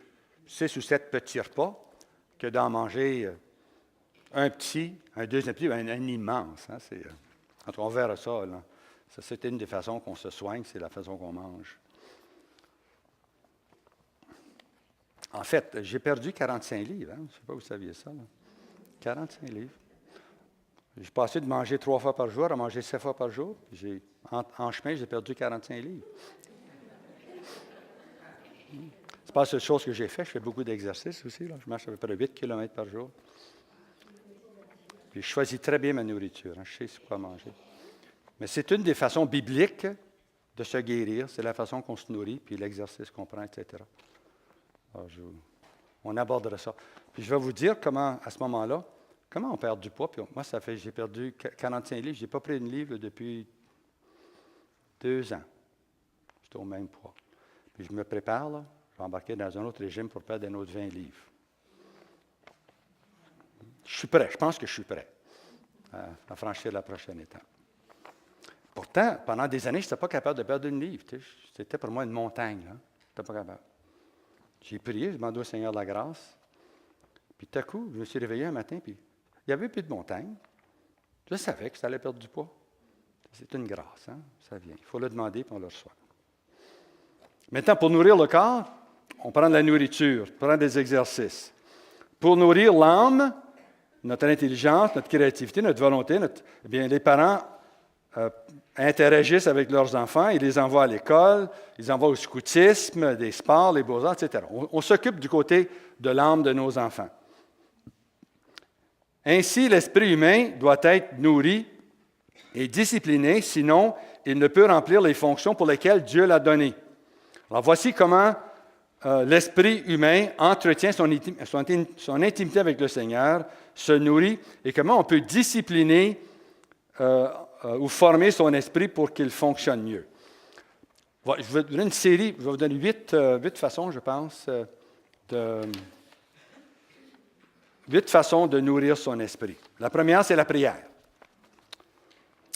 6 ou 7 petits repas que d'en manger un petit, un deuxième petit, un immense. Hein, quand on verra ça, là, ça, c'est une des façons qu'on se soigne, c'est la façon qu'on mange. En fait, j'ai perdu 45 livres. Hein, je ne sais pas si vous saviez ça. Là. 45 livres. J'ai passé de manger 3 fois par jour à manger 7 fois par jour. En chemin, j'ai perdu 45 livres. C'est pas la seule chose que j'ai fait. Je fais beaucoup d'exercices aussi. Là. Je marche à peu près 8 km par jour. Puis je choisis très bien ma nourriture. Hein. Je sais quoi manger. Mais c'est une des façons bibliques de se guérir. C'est la façon qu'on se nourrit, puis l'exercice qu'on prend, etc. Alors, on abordera ça. Puis je vais vous dire comment, à ce moment-là, comment on perd du poids. Puis moi, j'ai perdu 45 livres. Je n'ai pas pris une livre depuis 2 ans. J'étais au même poids. Puis je me prépare, là. Je vais embarquer dans un autre régime pour perdre un autre 20 livres. Je suis prêt. Je pense que je suis prêt. à franchir la prochaine étape. Pourtant, pendant des années, je n'étais pas capable de perdre une livre. C'était pour moi une montagne. Je n'étais pas capable. J'ai prié, j'ai demandé au Seigneur de la grâce. Puis tout à coup, je me suis réveillé un matin, puis il n'y avait plus de montagne. Je savais que ça allait perdre du poids. C'est une grâce, hein? Ça vient. Il faut le demander, puis on le reçoit. Maintenant, pour nourrir le corps, on prend de la nourriture, on prend des exercices. Pour nourrir l'âme, notre intelligence, notre créativité, notre volonté, les parents interagissent avec leurs enfants, ils les envoient à l'école, ils envoient au scoutisme, des sports, les beaux-arts, etc. On s'occupe du côté de l'âme de nos enfants. Ainsi, l'esprit humain doit être nourri et discipliné, sinon il ne peut remplir les fonctions pour lesquelles Dieu l'a donné. Alors voici comment l'esprit humain entretient son intimité avec le Seigneur, se nourrit, et comment on peut discipliner ou former son esprit pour qu'il fonctionne mieux. Je vais vous donner une série, je vais vous donner 8 façons, je pense, 8 façons de nourrir son esprit. La première, c'est la prière.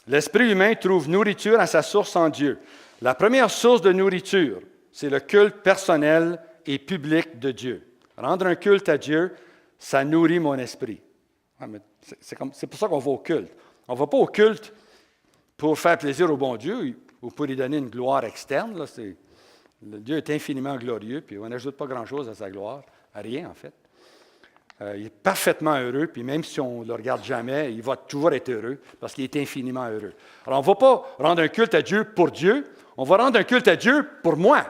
L'esprit humain trouve nourriture à sa source en Dieu. La première source de nourriture, c'est le culte personnel et public de Dieu. Rendre un culte à Dieu, ça nourrit mon esprit. C'est pour ça qu'on va au culte. On ne va pas au culte pour faire plaisir au bon Dieu ou pour lui donner une gloire externe. Là, Dieu est infiniment glorieux, puis on n'ajoute pas grand-chose à sa gloire, à rien en fait. Il est parfaitement heureux, puis même si on ne le regarde jamais, il va toujours être heureux parce qu'il est infiniment heureux. Alors, on ne va pas rendre un culte à Dieu pour Dieu, on va rendre un culte à Dieu pour moi.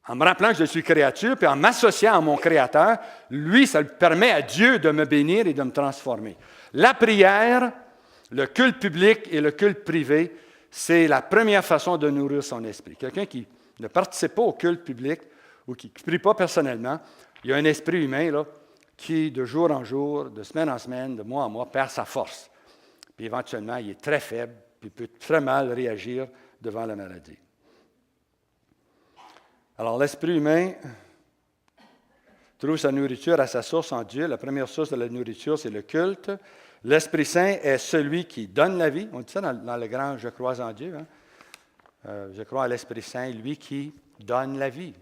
En me rappelant que je suis créature, puis en m'associant à mon Créateur, lui, ça lui permet à Dieu de me bénir et de me transformer. La prière, le culte public et le culte privé, c'est la première façon de nourrir son esprit. Quelqu'un qui ne participe pas au culte public ou qui ne prie pas personnellement, il y a un esprit humain là, qui, de jour en jour, de semaine en semaine, de mois en mois, perd sa force. Puis éventuellement, il est très faible, puis il peut très mal réagir devant la maladie. Alors, l'esprit humain trouve sa nourriture à sa source en Dieu. La première source de la nourriture, c'est le culte. L'Esprit Saint est celui qui donne la vie. On dit ça dans le grand « Je crois en Dieu ». Hein? Je crois à l'Esprit Saint, lui qui donne la vie.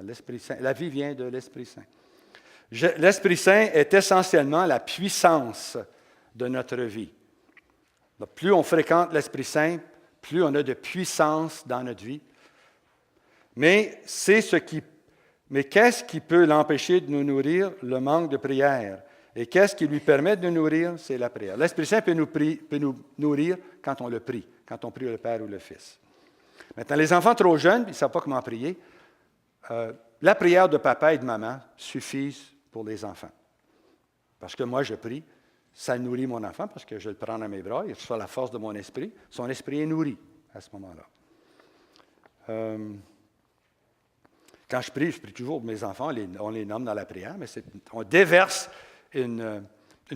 L'Esprit Saint, la vie vient de l'Esprit Saint. L'Esprit Saint est essentiellement la puissance de notre vie. Donc, plus on fréquente l'Esprit Saint, plus on a de puissance dans notre vie. Mais qu'est-ce qui peut l'empêcher de nous nourrir? Le manque de prière. Et qu'est-ce qui lui permet de nous nourrir? C'est la prière. L'Esprit Saint peut nous nourrir quand on le prie, quand on prie le Père ou le Fils. Maintenant, les enfants trop jeunes, ils ne savent pas comment prier. La prière de papa et de maman suffisent pour les enfants. Parce que moi, je prie, ça nourrit mon enfant parce que je le prends dans mes bras, il reçoit la force de mon esprit. Son esprit est nourri à ce moment-là. Quand je prie toujours mes enfants, on les nomme dans la prière, mais on déverse une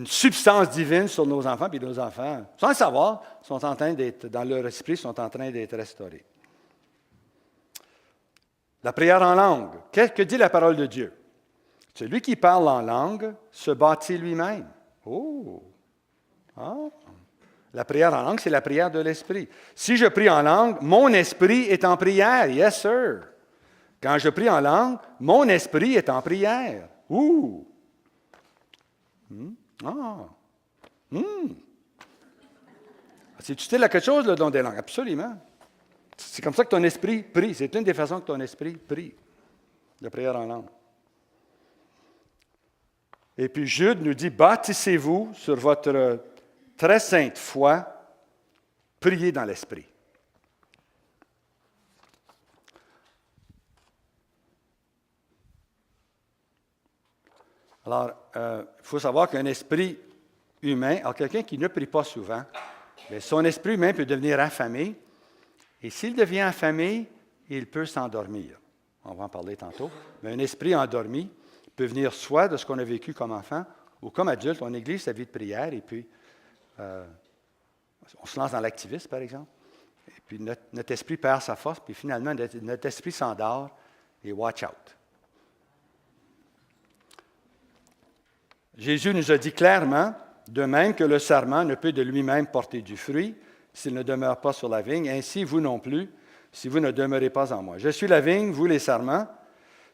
substance divine sur nos enfants, puis nos enfants, sans le savoir, sont en train d'être, dans leur esprit, sont en train d'être restaurés. La prière en langue. Que dit la parole de Dieu? Celui qui parle en langue se bâtit lui-même. Oh! Ah. La prière en langue, c'est la prière de l'esprit. Si je prie en langue, mon esprit est en prière. Yes, sir. Quand je prie en langue, mon esprit est en prière. Ouh! Ah! C'est utile à quelque chose, le don des langues? Absolument. C'est comme ça que ton esprit prie. C'est une des façons que ton esprit prie, la prière en langue. Et puis Jude nous dit, bâtissez-vous sur votre très sainte foi, priez dans l'esprit. Alors, il faut savoir qu'un esprit humain, alors quelqu'un qui ne prie pas souvent, bien, son esprit humain peut devenir affamé, et s'il devient affamé, il peut s'endormir. On va en parler tantôt. Mais un esprit endormi peut venir soit de ce qu'on a vécu comme enfant, ou comme adulte, on néglige sa vie de prière, et puis on se lance dans l'activisme, par exemple, et puis notre esprit perd sa force, puis finalement, notre esprit s'endort, et watch out. Jésus nous a dit clairement de même que le sarment ne peut de lui-même porter du fruit s'il ne demeure pas sur la vigne, ainsi vous non plus, si vous ne demeurez pas en moi. Je suis la vigne, vous les sarments.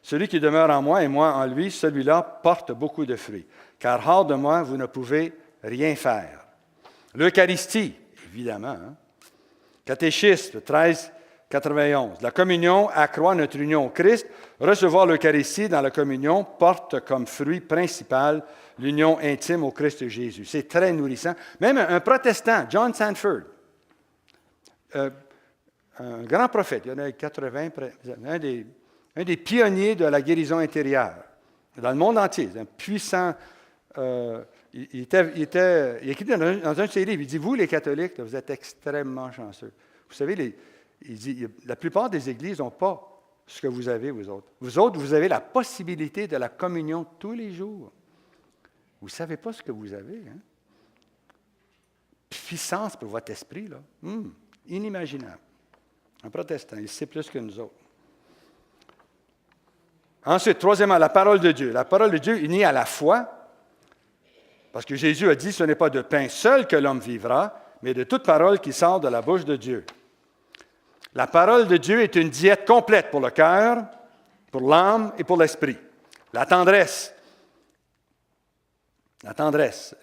Celui qui demeure en moi et moi en lui, celui-là porte beaucoup de fruits. Car hors de moi, vous ne pouvez rien faire. L'Eucharistie, évidemment. Catéchisme 1391. La communion accroît notre union au Christ. Recevoir l'Eucharistie dans la communion porte comme fruit principal l'union intime au Christ Jésus. C'est très nourrissant. Même un protestant, John Sanford, un grand prophète, il y en a 80, un des pionniers de la guérison intérieure dans le monde entier, un puissant. Il écrit dans un de ses livres, il dit, vous les catholiques, vous êtes extrêmement chanceux. Vous savez, il dit, la plupart des églises n'ont pas ce que vous avez, vous autres. Vous autres, vous avez la possibilité de la communion tous les jours. Vous ne savez pas ce que vous avez. Hein? Puissance pour votre esprit, là. Inimaginable. Un protestant, il sait plus que nous autres. Ensuite, troisièmement, la parole de Dieu. La parole de Dieu unie à la foi, parce que Jésus a dit, ce n'est pas de pain seul que l'homme vivra, mais de toute parole qui sort de la bouche de Dieu. La parole de Dieu est une diète complète pour le cœur, pour l'âme et pour l'esprit. La tendresse,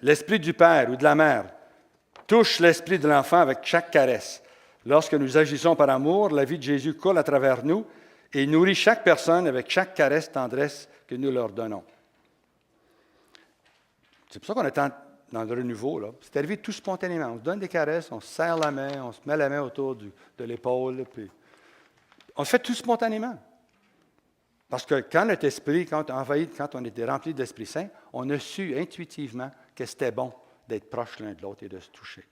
l'esprit du père ou de la mère touche l'esprit de l'enfant avec chaque caresse. Lorsque nous agissons par amour, la vie de Jésus coule à travers nous et nourrit chaque personne avec chaque caresse, tendresse que nous leur donnons. C'est pour ça qu'on est dans le renouveau. Là. C'est arrivé tout spontanément. On se donne des caresses, on se serre la main, on se met la main autour de l'épaule. Puis on le fait tout spontanément. Parce que quand notre esprit, quand on était rempli de l'Esprit Saint, on a su intuitivement que c'était bon d'être proche l'un de l'autre et de se toucher.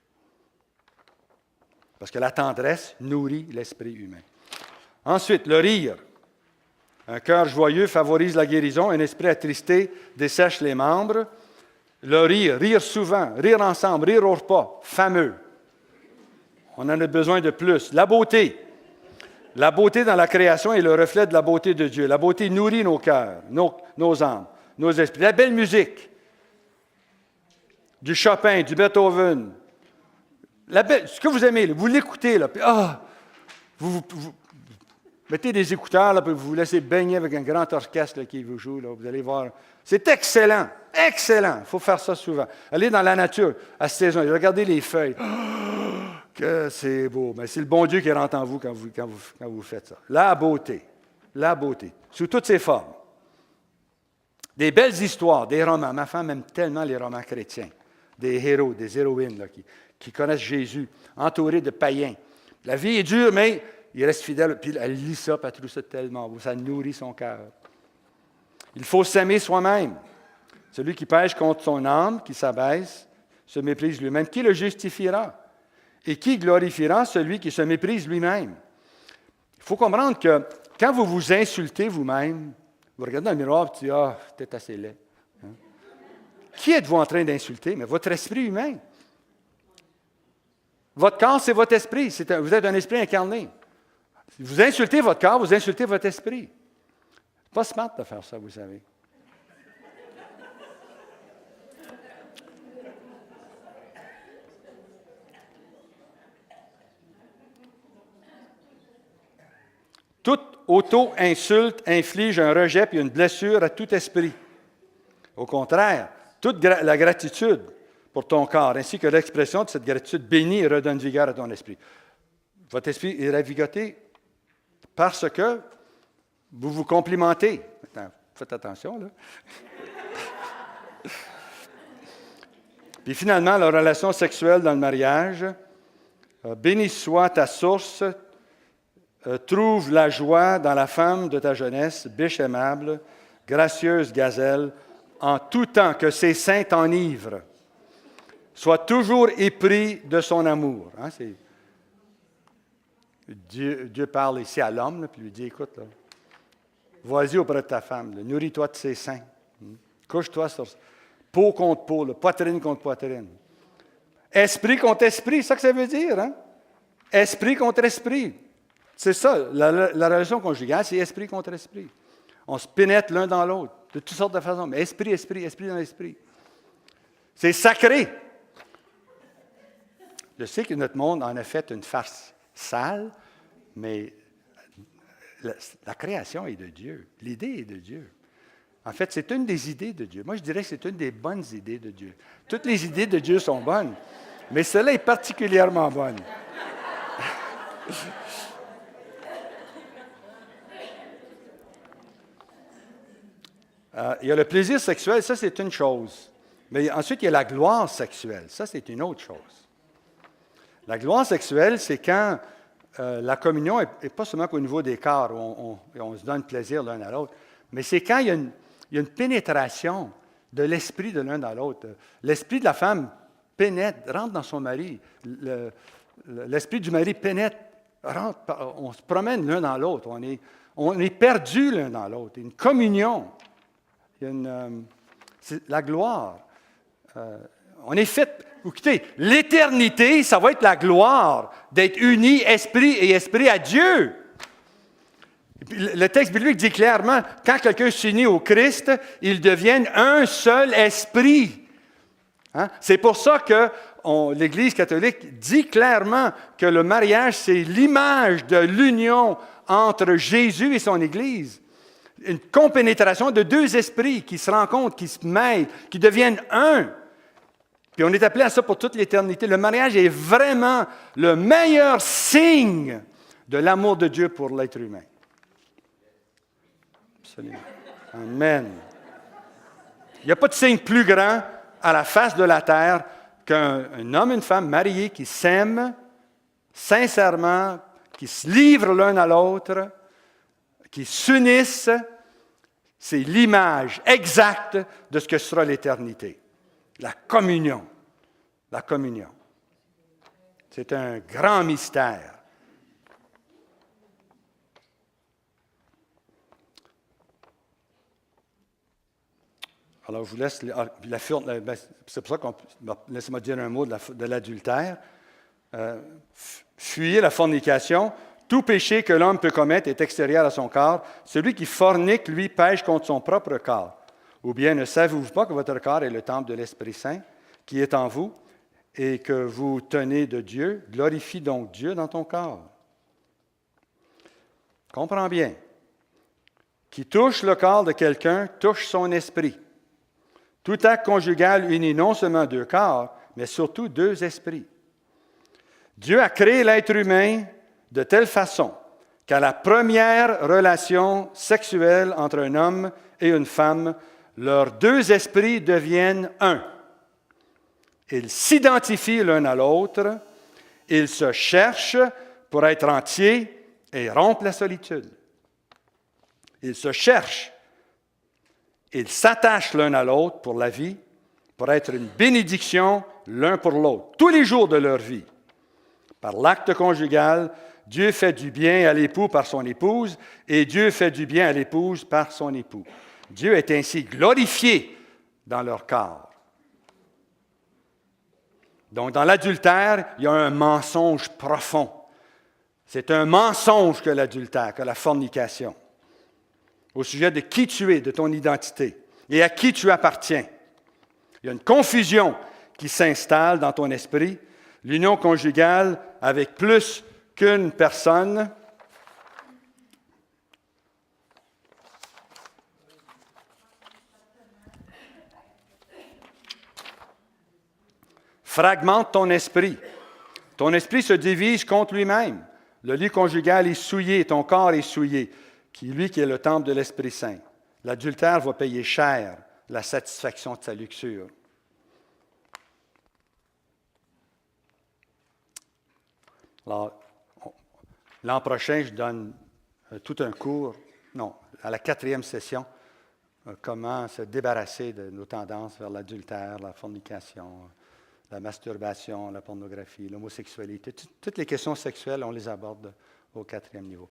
Parce que la tendresse nourrit l'esprit humain. Ensuite, le rire. Un cœur joyeux favorise la guérison, un esprit attristé dessèche les membres. Le rire souvent, rire ensemble, rire au repas, fameux. On en a besoin de plus. La beauté. La beauté dans la création est le reflet de la beauté de Dieu. La beauté nourrit nos cœurs, nos âmes, nos esprits. La belle musique. Du Chopin, du Beethoven. Ce que vous aimez, là, vous l'écoutez, là, puis vous mettez des écouteurs, là, puis vous vous laissez baigner avec un grand orchestre là, qui vous joue. Là, vous allez voir. C'est excellent, excellent. Il faut faire ça souvent. Allez dans la nature, à cette saison, regardez les feuilles. Que c'est beau. Mais c'est le bon Dieu qui rentre en vous quand vous faites ça. La beauté, sous toutes ses formes. Des belles histoires, des romans. Ma femme aime tellement les romans chrétiens. Des héros, des héroïnes là, qui connaissent Jésus, entourés de païens. La vie est dure, mais il reste fidèle. Puis elle lit ça, puis elle trouve ça tellement beau. Ça nourrit son cœur. Il faut s'aimer soi-même. Celui qui pêche contre son âme, qui s'abaisse, se méprise lui-même. Qui le justifiera? Et qui glorifiera celui qui se méprise lui-même? Il faut comprendre que quand vous vous insultez vous-même, vous regardez dans le miroir et vous dites « t'es assez laid. Hein? » Qui êtes-vous en train d'insulter? Mais votre esprit humain. Votre corps, c'est votre esprit. Vous êtes un esprit incarné. Si vous insultez votre corps, vous insultez votre esprit. C'est pas smart de faire ça, vous savez. Toute auto-insulte inflige un rejet et une blessure à tout esprit. Au contraire, toute la gratitude pour ton corps, ainsi que l'expression de cette gratitude bénit et redonne vigueur à ton esprit. Votre esprit est ravigoté parce que vous vous complimentez. Attends, faites attention, là. Puis finalement, la relation sexuelle dans le mariage. Béni soit ta source. Trouve la joie dans la femme de ta jeunesse, biche aimable, gracieuse gazelle, en tout temps que ses seins t'enivrent. Sois toujours épris de son amour. Hein, Dieu parle ici à l'homme, là, puis lui dit, écoute, là, vas-y auprès de ta femme, là, nourris-toi de ses seins. Couche-toi sur peau contre peau, là, poitrine contre poitrine. Esprit contre esprit, c'est ça que ça veut dire. Hein? Esprit contre esprit. C'est ça, la relation conjugale, c'est esprit contre esprit. On se pénètre l'un dans l'autre, de toutes sortes de façons, mais esprit dans l'esprit. C'est sacré. Je sais que notre monde en a fait une farce sale, mais la création est de Dieu. L'idée est de Dieu. En fait, c'est une des idées de Dieu. Moi, je dirais que c'est une des bonnes idées de Dieu. Toutes les idées de Dieu sont bonnes, mais celle-là est particulièrement bonne. Il y a le plaisir sexuel, ça c'est une chose. Mais ensuite, il y a la gloire sexuelle, ça c'est une autre chose. La gloire sexuelle, c'est quand la communion n'est pas seulement qu'au niveau des corps, où on se donne plaisir l'un à l'autre, mais c'est quand il y a une pénétration de l'esprit de l'un dans l'autre. L'esprit de la femme pénètre, rentre dans son mari. L'esprit du mari pénètre, rentre, on se promène l'un dans l'autre. On est perdu l'un dans l'autre. Une communion. C'est la gloire. On est fait. Écoutez, l'éternité, ça va être la gloire d'être unis, esprit et esprit à Dieu. Le texte biblique dit clairement, quand quelqu'un s'unit au Christ, ils deviennent un seul esprit. Hein? C'est pour ça que l'Église catholique dit clairement que le mariage, c'est l'image de l'union entre Jésus et son Église. Une compénétration de deux esprits qui se rencontrent, qui se mêlent, qui deviennent un. Puis on est appelé à ça pour toute l'éternité. Le mariage est vraiment le meilleur signe de l'amour de Dieu pour l'être humain. Absolument. Amen. Il n'y a pas de signe plus grand à la face de la terre qu'un homme et une femme mariés qui s'aiment sincèrement, qui se livrent l'un à l'autre, qui s'unissent. C'est l'image exacte de ce que sera l'éternité. La communion. La communion. C'est un grand mystère. Alors, je vous laisse c'est pour ça qu'on... Laissez-moi dire un mot de l'adultère. Fuyez la fornication. Tout péché que l'homme peut commettre est extérieur à son corps. Celui qui fornique, lui, pêche contre son propre corps. Ou bien, ne savez-vous pas que votre corps est le temple de l'Esprit Saint qui est en vous et que vous tenez de Dieu? Glorifie donc Dieu dans ton corps. Comprends bien. Qui touche le corps de quelqu'un touche son esprit. Tout acte conjugal unit non seulement deux corps, mais surtout deux esprits. Dieu a créé l'être humain de telle façon qu'à la première relation sexuelle entre un homme et une femme, leurs deux esprits deviennent un. Ils s'identifient l'un à l'autre, ils se cherchent pour être entiers et rompre la solitude. Ils se cherchent, ils s'attachent l'un à l'autre pour la vie, pour être une bénédiction l'un pour l'autre, tous les jours de leur vie. Par l'acte conjugal, Dieu fait du bien à l'époux par son épouse et Dieu fait du bien à l'épouse par son époux. Dieu est ainsi glorifié dans leur corps. Donc, dans l'adultère, il y a un mensonge profond. C'est un mensonge que l'adultère, que la fornication, au sujet de qui tu es, de ton identité et à qui tu appartiens. Il y a une confusion qui s'installe dans ton esprit. L'union conjugale avec plus qu'une personne fragmente ton esprit. Ton esprit se divise contre lui-même. Le lit conjugal est souillé, ton corps est souillé, qui est le temple de l'Esprit Saint. L'adultère va payer cher la satisfaction de sa luxure. Alors, l'an prochain, je donne tout un cours, à la 4e session, comment se débarrasser de nos tendances vers l'adultère, la fornication, la masturbation, la pornographie, l'homosexualité. Toutes les questions sexuelles, on les aborde au 4e niveau.